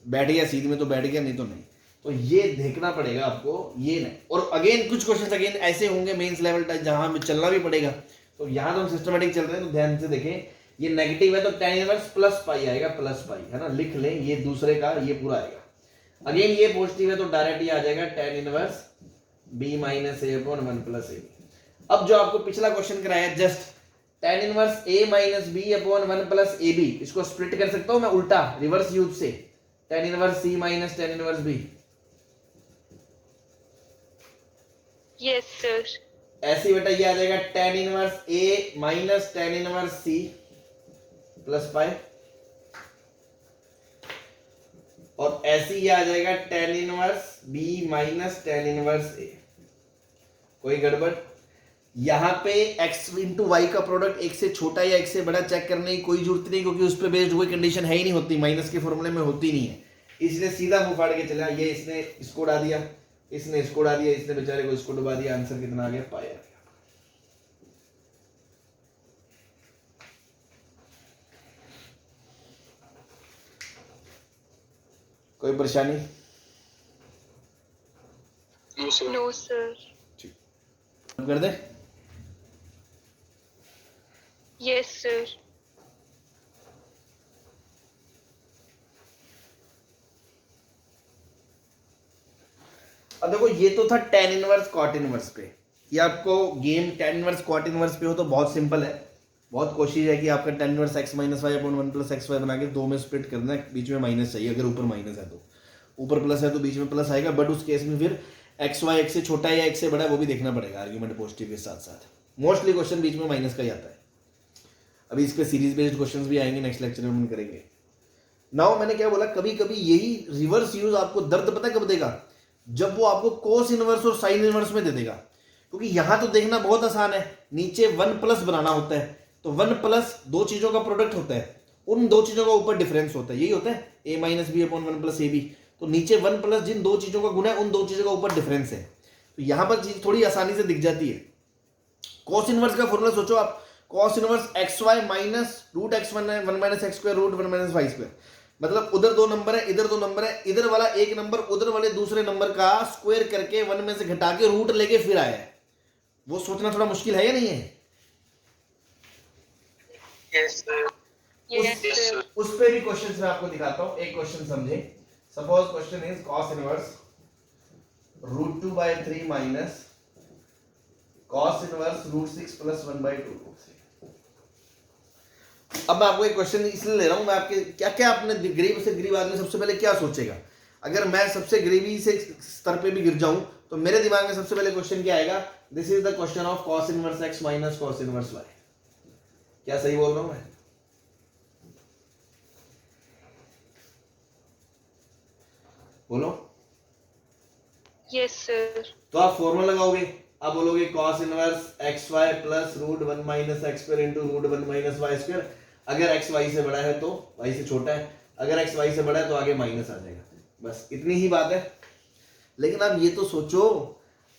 बैठ गया सीध में तो बैठ गया, नहीं तो नहीं। तो ये देखना पड़ेगा आपको, ये नहीं। और अगेन कुछ क्वेश्चन अगेन ऐसे होंगे मेंस लेवल तक जहां हमें चलना भी पड़ेगा। तो यहाँ तो हम सिस्टमेटिक चल रहे हैं, तो ध्यान से देखें, ये नेगेटिव है तो tan इनवर्स प्लस पाई आएगा, प्लस पाई, है ना, लिख लें, ये दूसरे का ये पूरा आएगा। अगेन ये पॉजिटिव है तो डायरेक्ट ये आ जाएगा tan inverse b minus a upon 1 plus a। अब जो आपको पिछला क्वेश्चन कराया just tan inverse a minus b upon 1 plus ab, इसको स्प्लिट कर सकता हूं मैं उल्टा रिवर्स यूज से, tan inverse c minus tan inverse b। Yes, sir. ऐसे बेटा ये आ जाएगा tan inverse a minus tan inverse c plus pi, और ऐसे ही आ जाएगा tan inverse b minus tan inverse a। कोई गड़बड़? यहाँ पे x इंटू वाई का प्रोडक्ट एक से छोटा या एक से बड़ा चेक करने की कोई जरूरत नहीं, क्योंकि उस पर बेस्ड कोई कंडीशन है ही नहीं होती, माइनस के फॉर्मूले में होती नहीं है। इसने सीधा मुंह फाड़ के चला, ये इसने इसको उड़ा दिया, इसने इसको उड़ा दिया, इसने बेचारे को इसको डुबा दिया, आंसर कितना आ गया, पाया गया। कोई परेशानी? No, sir. No, sir. कर दे। Yes, sir. अब देखो ये तो था tan इनवर्स कॉट इनवर्स पे, ये आपको game tan inverse cot inverse पे हो तो बहुत सिंपल है। बहुत कोशिश है कि आपका tan inverse x minus y upon 1 plus x y बना के दो में स्प्लिट करना है, बीच में माइनस चाहिए, अगर ऊपर माइनस है तो, ऊपर प्लस है तो बीच में प्लस आएगा, बट उस केस में फिर एक्स वाई एक्स से छोटा है या एक्स से बड़ा है वो भी देखना पड़ेगा, आर्ग्यूमेंट पॉजिटिव के साथ साथ। मोस्टली क्वेश्चन बीच में माइनस का ही आता है। अभी इस पे सीरीज बेस्ड क्वेश्चंस भी आएंगे, नेक्स्ट लेक्चर में हम करेंगे। नाउ मैंने क्या बोला, कभी कभी यही रिवर्स यूज आपको दर्द पता है कब देगा, जब वो आपको कोस इनवर्स और साइन इनवर्स में दे देगा। क्योंकि यहां तो देखना बहुत आसान है, नीचे 1 प्लस बनाना होता है, तो 1 प्लस दो चीजों का प्रोडक्ट होता है, उन दो चीजों का ऊपर डिफरेंस होता है, यही होता है a minus b upon 1 plus a b. तो नीचे 1 प्लस जिन दो चीजों का गुना है उन दो चीजों का ऊपर डिफरेंस है। तो यहां पर चीज थोड़ी आसानी से दिख जाती है। कॉस इनवर्स का फॉर्मूला सोचो आप, cos inverse x y minus root x one है, 1 minus x square root 1 minus y square. मतलब उधर दो नंबर है, इधर दो नंबर है, इधर वाला एक नंबर उधर वाले दूसरे नंबर का स्क्वायर करके 1 में से घटा के रूट लेके फिर आया है। वो सोचना थोड़ा मुश्किल है या नहीं है? Yes, sir. Yes, sir. उस पे भी क्वेश्चन मैं आपको दिखाता हूं, एक क्वेश्चन समझे। Suppose question is cos inverse root 2 by 3 minus cos inverse root 6 plus 1 by 2। अब मैं आपको एक क्वेश्चन इसलिए ले रहा हूं, मैं आपके क्या क्या आपने गरीब से गरीब आदमी सबसे पहले क्या सोचेगा? अगर मैं सबसे गरीबी से स्तर पे भी गिर जाऊं तो मेरे दिमाग में सबसे पहले क्वेश्चन क्या आएगा? This is the question of cos inverse x minus cos inverse y. क्या सही बोल रहा हूं मैं? बोलो। Yes, sir. तो आप फॉर्मूला लगाओगे, आप बोलोगे cos inverse x y plus root 1 minus x square into root 1 minus y square. अगर एक्स वाई से बड़ा है तो वाई से छोटा है, अगर एक्स वाई से बड़ा है तो आगे माइनस आ जाएगा। बस इतनी ही बात है। लेकिन आप ये तो सोचो,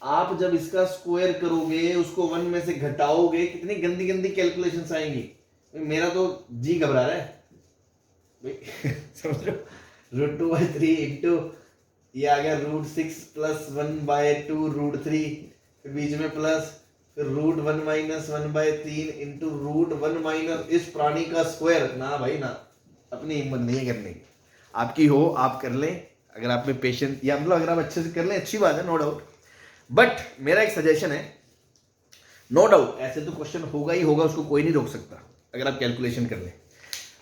आप जब इसका स्क्वायर करोगे उसको 1 में से घटाओगे, कितनी गंदी गंदी कैलकुलेशंस आएंगी। मेरा तो जी घबरा रहा है। समझ लो, रूट 2 बाई 3 इंटू ये आ गया रूट 6 प्लस 1 बाय 2 रूट 3, फिर बीच में प्लस, फिर root 1 minus 1 by 3 into root 1 minus इस प्राणी का स्क्वायर। ना भाई ना, अपनी हिम्मत नहीं है करने की। आपकी हो आप कर लें, अगर आप में पेशेंस या मतलब अगर आप अच्छे से कर लें अच्छी बात है, नो डाउट। बट मेरा एक सजेशन है, नो डाउट ऐसे तो क्वेश्चन होगा ही होगा, उसको कोई नहीं रोक सकता अगर आप कैलकुलेशन कर लें।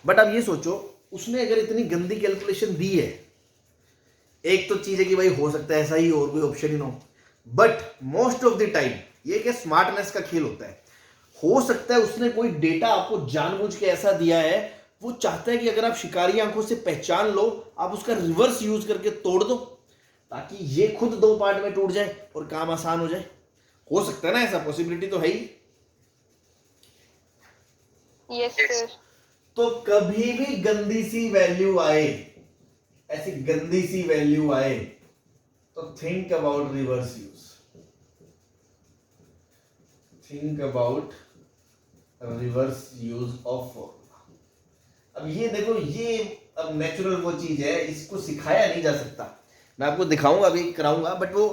बट आप ये सोचो, उसने अगर इतनी गंदी कैलकुलेशन दी है, एक तो चीज है कि भाई हो सकता है ऐसा ही और कोई ऑप्शन ही ना हो, but most of the time ये क्या स्मार्टनेस का खेल होता है। हो सकता है उसने कोई डेटा आपको जानबूझ के ऐसा दिया है, वो चाहता है कि अगर आप शिकारी आंखों से पहचान लो, आप उसका रिवर्स यूज करके तोड़ दो ताकि ये खुद दो पार्ट में टूट जाए और काम आसान हो जाए। हो सकता है ना, ऐसा पॉसिबिलिटी तो है ही। Yes, sir. तो कभी भी गंदी सी वैल्यू आए, ऐसी गंदी सी वैल्यू आए, तो think about reverse use, think about reverse use of formula. अब ये देखो, ये अब नेचुरल वो चीज है, इसको सिखाया नहीं जा सकता। मैं आपको दिखाऊंगा, अभी कराऊंगा, बट वो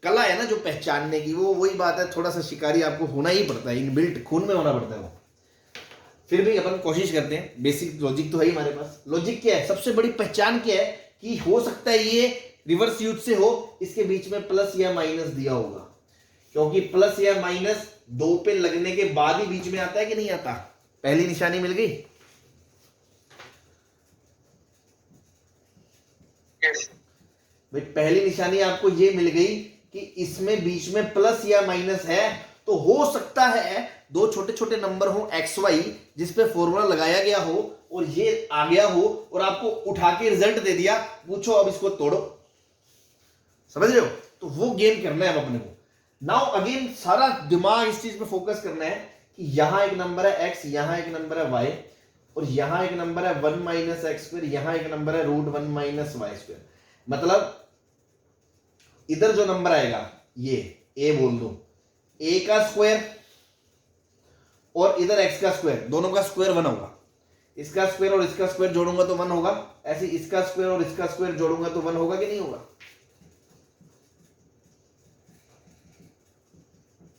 कला है ना जो पहचानने की, वो वही बात है, थोड़ा सा शिकारी आपको होना ही पड़ता है, इनबिल्ट खून में होना पड़ता है वो। फिर भी अपन कोशिश करते हैं, बेसिक लॉजिक तो है ही हमारे पास। लॉजिक क्या है, सबसे बड़ी पहचान क्या है कि हो सकता है ये रिवर्स यूज से हो, इसके बीच में प्लस या माइनस दिया होगा, क्योंकि प्लस या माइनस दो पे लगने के बाद ही बीच में आता है कि नहीं आता। पहली निशानी मिल गई। Yes. भाई पहली निशानी आपको ये मिल गई कि इसमें बीच में प्लस या माइनस है, तो हो सकता है दो छोटे छोटे नंबर हो एक्स वाई जिस पे फॉर्मूला लगाया गया हो और ये आ गया हो और आपको उठा के रिजल्ट दे दिया, पूछो अब इसको तोड़ो। समझ रहे हो? तो वो गेम करना है अब अपने को। नाउ अगेन सारा दिमाग इस चीज पे फोकस करना है कि यहां एक नंबर है एक्स, यहां एक नंबर है वाई, और यहां एक नंबर है 1 माइनस एक्स स्क्वायर, यहां एक नंबर है रूट 1 माइनस वाई स्क्वायर। मतलब इधर जो नंबर आएगा ये ए बोल दो, ए का स्क्वायर और इधर एक्स का स्क्वायर, दोनों का स्क्वायर 1 होगा। इसका स्क्वायर और इसका स्क्वायर जोड़ूंगा तो 1 होगा, ऐसे इसका स्क्वायर और इसका स्क्वायर जोड़ूंगा तो 1 होगा कि नहीं होगा?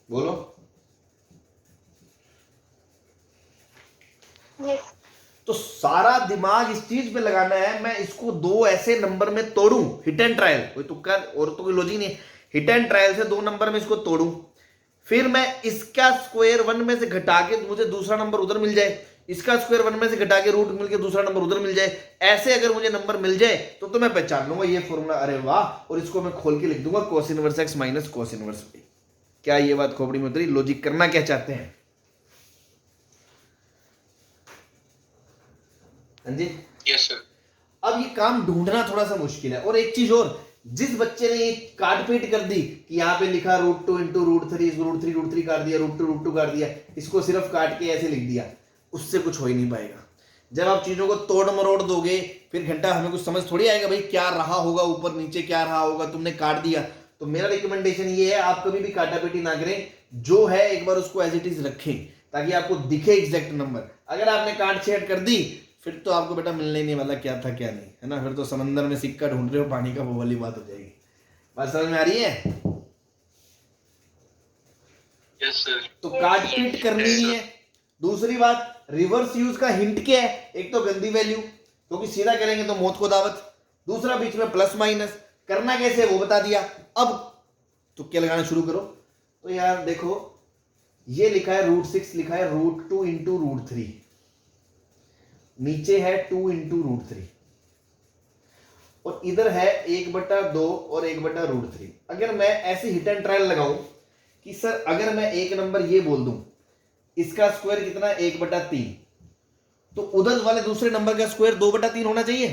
बोलो। Yes. तो सारा दिमाग इस चीज पे लगाना है, मैं इसको दो ऐसे नंबर में तोड़ूं, हिट एंड ट्रायल, कोई तुक्का और तो कोई लॉजिक नहीं, हिट एंड ट्रायल से दो नंबर में इसको तोड़ूं, फिर मैं इसका स्क्वायर 1 में से घटा के मुझे दूसरा नंबर उधर मिल जाए, इसका स्क्वायर 1 में से घटा के रूट मिल के दूसरा नंबर उधर मिल जाए। ऐसे अगर मुझे नंबर मिल जाए तो मैं पहचान लूंगा ये फॉर्मूला, अरे वाह, और इसको मैं खोल के लिख दूंगा cos inverse x minus cos inverse y। क्या ये बात खोपड़ी में उतरी? लॉजिक करना क्या चाहते हैं? हाँ जी। Yes, sir. अब ये काम ढूंढना थोड़ा सा मुश्किल है। और एक चीज और, जिस बच्चे ने ये काट पीट कर दी कि यहाँ पे लिखा √2 इंटू √3, √3 काट दिया, √2 काट दिया, इसको सिर्फ काट के ऐसे लिख दिया, उससे कुछ हो ही नहीं पाएगा। जब आप चीजों को तोड़ मरोड़ दोगे फिर घंटा हमें कुछ समझ थोड़ी आएगा भाई क्या रहा होगा, ऊपर नीचे क्या रहा होगा, तुमने काट दिया। तो मेरा रिकमेंडेशन ये है आप कभी भी काटा पीटी ना करें, जो है एक बार उसको एज इट इज रखें ताकि आपको दिखे एग्जैक्ट नंबर। अगर आपने काट छेड़ कर दी फिर तो आपको बेटा मिलने ही नहीं वाला क्या था क्या नहीं, है ना। फिर तो समंदर में सिक्का ढूंढ रहे हो पानी का, वो वाली बात हो जाएगी। बात समझ में आ रही है? Yes sir. तो काट पीट करनी भी है। दूसरी बात, रिवर्स यूज का हिंट क्या है? एक तो गंदी वैल्यू, क्योंकि सीधा करेंगे तो मौत को दावत। दूसरा बीच में प्लस माइनस, करना कैसे वो बता दिया। अब तुक्के लगाना शुरू करो। तो यार देखो ये लिखा है √6, लिखा है √2 इंटू √3, नीचे है 2 इंटू √3 और इधर है 1/2 और 1/√3। अगर मैं ऐसे हिट एंड ट्रायल लगाऊं कि सर अगर मैं एक नंबर ये बोल दूं इसका स्क्वायर कितना 1/3, तो उधर वाले दूसरे नंबर का स्क्वायर 2/3 होना चाहिए।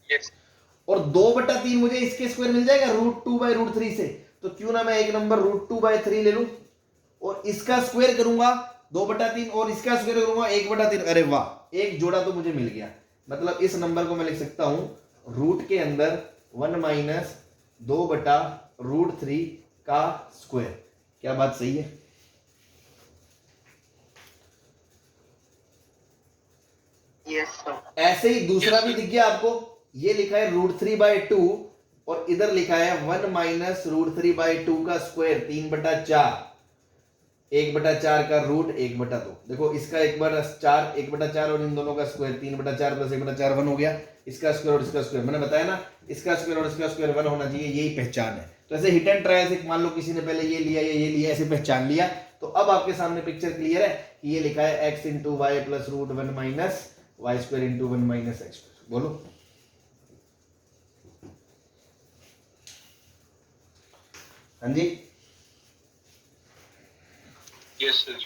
यस। और 2/3 मुझे इसके स्क्वायर मिल जाएगा √2/√3 से। तो क्यों ना मैं एक नंबर √2/3 ले लूं और इसका स्क्वायर करूंगा 2/3 और इसका स्क्वायर करूंगा 1/3। अरे वाह, एक जोड़ा तो मुझे मिल गया। मतलब इस नंबर को मैं लिख सकता हूं रूट के अंदर 1 - 2/√3 का स्क्वायर। क्या बात सही है? Yes sir. ऐसे ही दूसरा भी दिख गया आपको, ये लिखा है √3/2 और इधर लिखा है 1 - √3/2 का स्क्वायर 3/4, 1/4 का रूट 1/2। देखो इसका 1/4 और इन दोनों का स्क्वायर 3/4 + 1/4 1 हो गया। इसका स्क्वायर और इसका स्क्वायर मैंने बताया ना, इसका स्क्वायर और इसका स्क्वायर 1 होना चाहिए, यही पहचान है। तो ऐसे हिट एंड ट्रायल से मान लो किसी ने पहले ये लिया या ये लिया, ऐसे पहचान लिया तो अब आपके सामने पिक्चर क्लियर है कि ये लिखा है x × y + √1 - y² × 1 - x²। बोलो हाँ जी। Yes sir.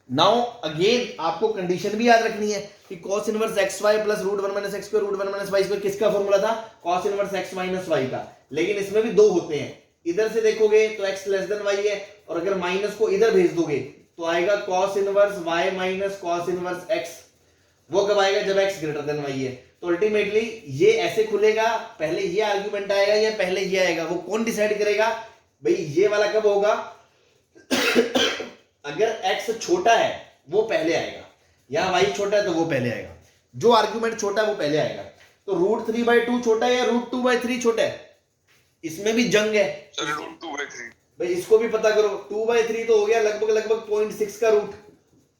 नाउ अगेन आपको कंडीशन भी याद रखनी है कि cos inverse xy + √1 - x² √1 - y² किसका फॉर्मूला था? cos इनवर्स x - y का। लेकिन इसमें भी दो होते हैं, इधर से देखोगे तो x y है और अगर माइनस को इधर भेज दोगे तो आएगा cos inverse y - cos inverse x। वो कब आएगा? जब x y है। तो अल्टीमेटली ये ऐसे खुलेगा, पहले ये आर्गुमेंट आएगा या पहले ये आएगा, वो कौन डिसाइड करेगा भाई? ये वाला कब होगा? अगर x छोटा है वो पहले आएगा, या y छोटा है तो वो पहले आएगा। जो आर्गुमेंट छोटा है वो पहले आएगा। तो √3/2 छोटा है या √2/3 छोटा है? इसमें भी जंग है सर √2/3। भाई, इसको भी पता करो। 2/3 तो हो गया लगभग 0.6 का रूट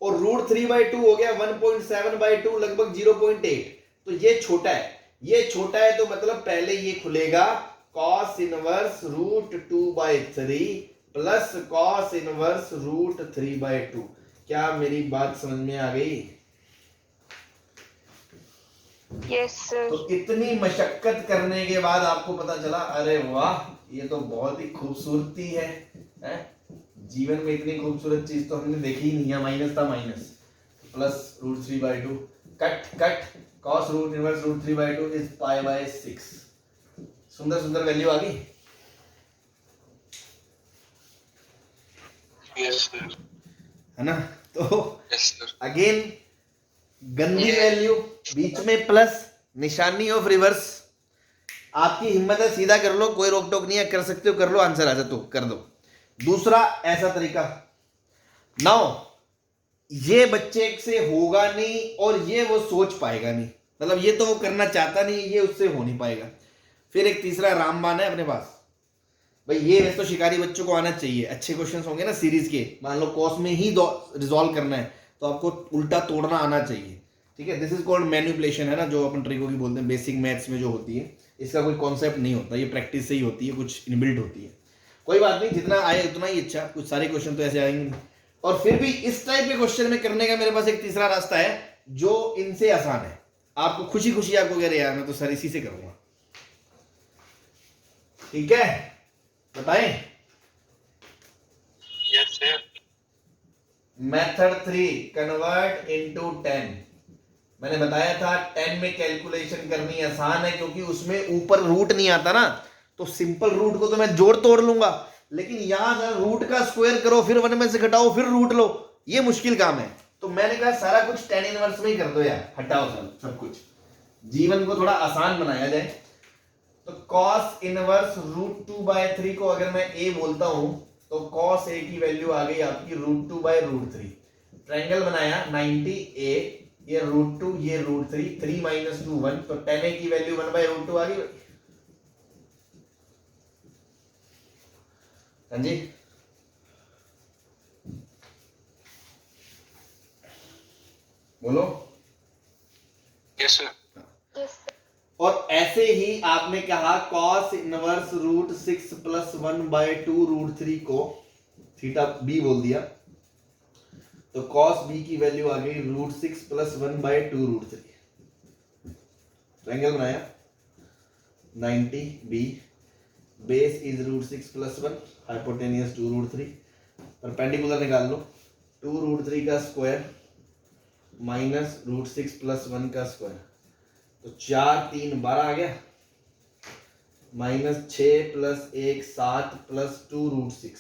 और √3/2 हो गया 1.7/2 लगभग 0.8। तो ये छोटा है, ये छोटा है तो मतलब पहले ये खुलेगा cos inverse √2/3 plus cos inverse √3/2। क्या मेरी बात समझ में आ गई? Yes sir. तो इतनी मशक्कत करने के बाद आपको पता चला, अरे वाह ये तो बहुत ही खूबसूरती है, हैं? जीवन में इतनी खूबसूरत चीज तो हमने देखी ही नहीं है। माइनस था minus, plus √3/2 cut cos root inverse √3/2 is π/6। सुंदर सुंदर वैल्यू आ गई, यस सर। है ना। तो यस सर। अगेन गंदी वैल्यू, बीच में प्लस, निशानी ऑफ रिवर्स। आपकी हिम्मत है सीधा कर लो, कोई रोक टोक नहीं है, कर सकते हो कर लो, आंसर आ जाए तो कर दो। दूसरा ऐसा तरीका, नाउ ये बच्चे से होगा नहीं और ये वो सोच पाएगा नहीं, मतलब ये तो वो करना चाहता नहीं, ये उससे हो नहीं पाएगा। फिर एक तीसरा रामबाण है अपने पास भाई, ये वैसे तो शिकारी बच्चों को आना चाहिए, अच्छे क्वेश्चंस होंगे ना सीरीज के, मान लो कॉस में ही रिजॉल्व करना है तो आपको उल्टा तोड़ना आना चाहिए, ठीक है। दिस इज कॉल्ड मैनिपुलेशन, है ना, जो अपन ट्रिको की बोलते हैं, बेसिक मैथ्स में जो होती है। इसका कोई कॉन्सेप्ट नहीं होता, ये प्रैक्टिस से ही होती है, कुछ इनबिल्ट होती है। कोई बात नहीं, जितना आए उतना ही अच्छा, कुछ सारे क्वेश्चन तो ऐसे आएंगे। और फिर भी इस टाइप के क्वेश्चन में करने का मेरे पास एक तीसरा रास्ता है जो इनसे आसान है। आपको खुशी खुशी आपको कह रहे यार मैं तो सर इसी से करूंगा, ठीक है, बताएं। Yes sir. Method 3 convert into 10। मैंने बताया था 10 में कैलकुलेशन करनी आसान है क्योंकि उसमें ऊपर रूट नहीं आता ना, तो सिंपल रूट को तो मैं जोड़ तोड़ लूंगा, लेकिन यहां अगर रूट का स्क्वायर करो फिर 1 में से घटाओ फिर रूट लो, ये मुश्किल काम है। तो मैंने कहा सारा कुछ tan इनवर्स में ही कर दो यार, हटाओ सब कुछ, जीवन को थोड़ा आसान बनाया जाए। तो cos इनवर्स √2/3 को अगर मैं a बोलता हूं तो cos a की वैल्यू आ गई आपकी √2/√3। ट्रायंगल बनाया 90a, ये √2 ये √3, 3 - 2 1, तो tan a की वैल्यू 1/√2 आ गई। हाँ जी, बोलो। Yes sir. Yes, sir. और ऐसे ही आपने कहा cos इनवर्स √6 + 1/2√3 को थीटा b बोल दिया, तो cos b की वैल्यू आ गई √6 + 1/2√3। ट्रायंगल बनाया 90b, base is √6 + 1, hypotenuse 2√3, perpendicular निकाल लो, 2√3 का स्क्वायर माइनस √6 + 1 का स्क्वायर, तो 4 3 12 आ गया, -6 + 1 7 + 2√6,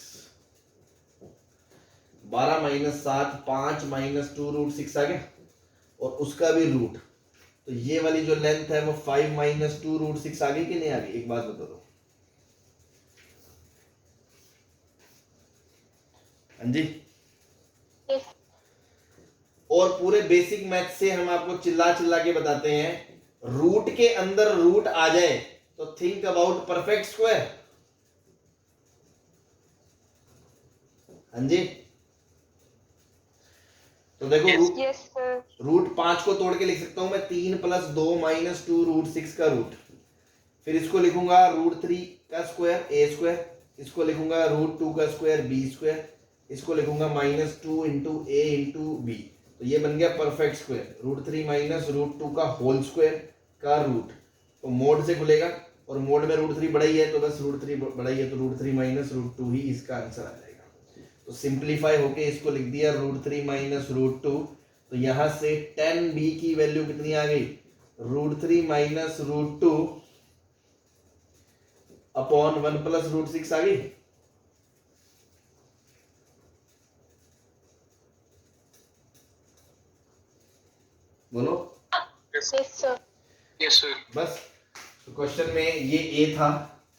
12 - 7 5 - 2√6 आ गया, और उसका भी रूट, तो ये वाली जो लेंथ है वो 5 - 2√6 आ गई कि नहीं आ गई, एक बात बता दो। हाँ जी, Yes. और पूरे बेसिक मैथ से हम आपको चिल्ला चिल्ला के बताते हैं, रूट के अंदर रूट आ जाए तो थिंक अबाउट परफेक्ट स्क्वायर। हाँ जी, तो देखो Yes, sir. √5 को तोड़ के लिख सकता हूं मैं, 3 + 2 - 2√6 का रूट, फिर इसको लिखूंगा √3 का स्क्वायर a², इसको लिखूंगा √2 का स्क्वायर b², इसको लिखूंगा -2 × a × b, तो ये बन गया परफेक्ट स्क्वायर, √3 - √2 का होल स्क्वायर का रूट, तो मोड से खुलेगा, और मोड में √3 बड़ा ही है तो बस √3 बड़ा ही है, तो √3 - √2 ही इसका आंसर आ जाएगा। तो सिंप्लीफाई होके इसको लिख दिया √3 - √2, तो यहां से 10b की वैल्यू कितनी आ गई, √3 - √2 अपॉन 1 + √6 आ गई। बोलो। Yes Yes, sir. सर। बस, तो क्वेश्चन में ये a था,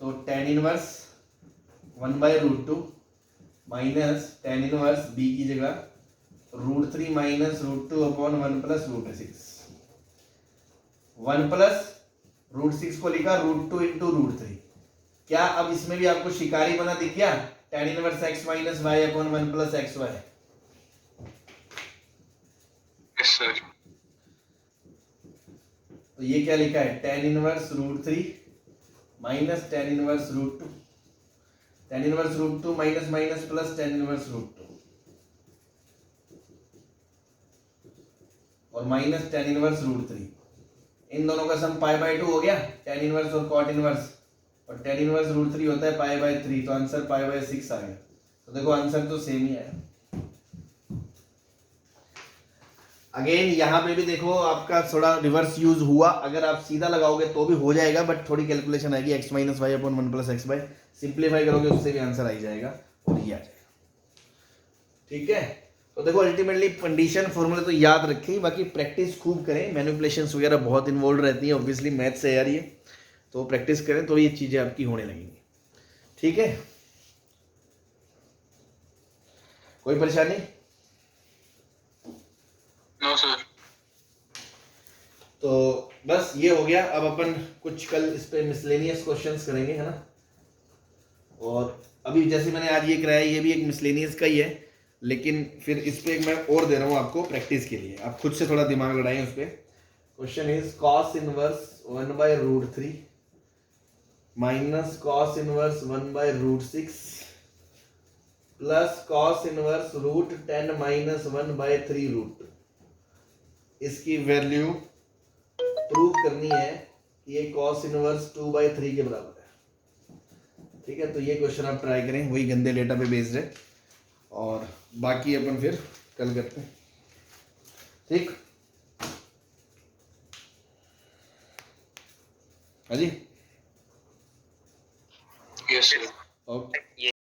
तो tan inverse 1/√2 minus tan inverse b की जगह √3 - √2 अपॉन 1 + √6, 1 + √6 को लिखा √2 × √3। क्या अब इसमें भी आपको शिकारी बना दिख गया, tan inverse x - y upon 1 + xy। Yes sir. तो ये क्या लिखा है, tan inverse √3 minus tan inverse √2, tan inverse √2 minus minus plus tan inverse √2, और माइनस tan इनवर्स √3, इन दोनों का सम π/2 हो गया, tan इनवर्स और cot इनवर्स, और tan इनवर्स √3 होता है π/3, तो आंसर π/6 आ गया। तो देखो आंसर तो सेम ही आया। अगेन यहाँ पे भी देखो आपका थोड़ा रिवर्स यूज हुआ, अगर आप सीधा लगाओगे तो भी हो जाएगा, बट थोड़ी कैलकुलेशन आएगी, x - y upon 1 + xy, simplify करोगे उससे भी आंसर आ जाएगा, और ये आ जाएगा। ठीक है, तो देखो अल्टीमेटली कंडीशन फॉर्मूले तो याद रखें, बाकी प्रैक्टिस खूब करें, मैनिपुलेशंस वगैरह बहुत इन्वॉल्व रहती हैं, ऑब्वियसली मैथ से यार ये, तो प्रैक्टिस करें तो ये चीज़ें आपकी होने लगेंगी। ठीक है, कोई परेशानी? No sir. तो बस ये हो गया, अब अपन कुछ कल इस पे मिसलेनियस क्वेश्चंस करेंगे, है ना। और अभी जैसे मैंने आज ये कराया, ये भी एक मिसलेनियस का ही है, लेकिन फिर इस पे मैं और दे रहा हूँ आपको प्रैक्टिस के लिए, आप खुद से थोड़ा दिमाग लड़ाएं उस पर। Question is cos inverse 1/√3 minus cos inverse 1/√6 plus cos inverse √10 - 1/3√2, इसकी वैल्यू प्रूव करनी है कि ये cos इनवर्स 2/3 के बराबर है। ठीक है, तो ये क्वेश्चन आप ट्राई करें, वही गंदे डेटा पे बेस्ड है, और बाकी अपन फिर कल करते हैं। ठीक, हाँ जी Yes, sir. ओके ये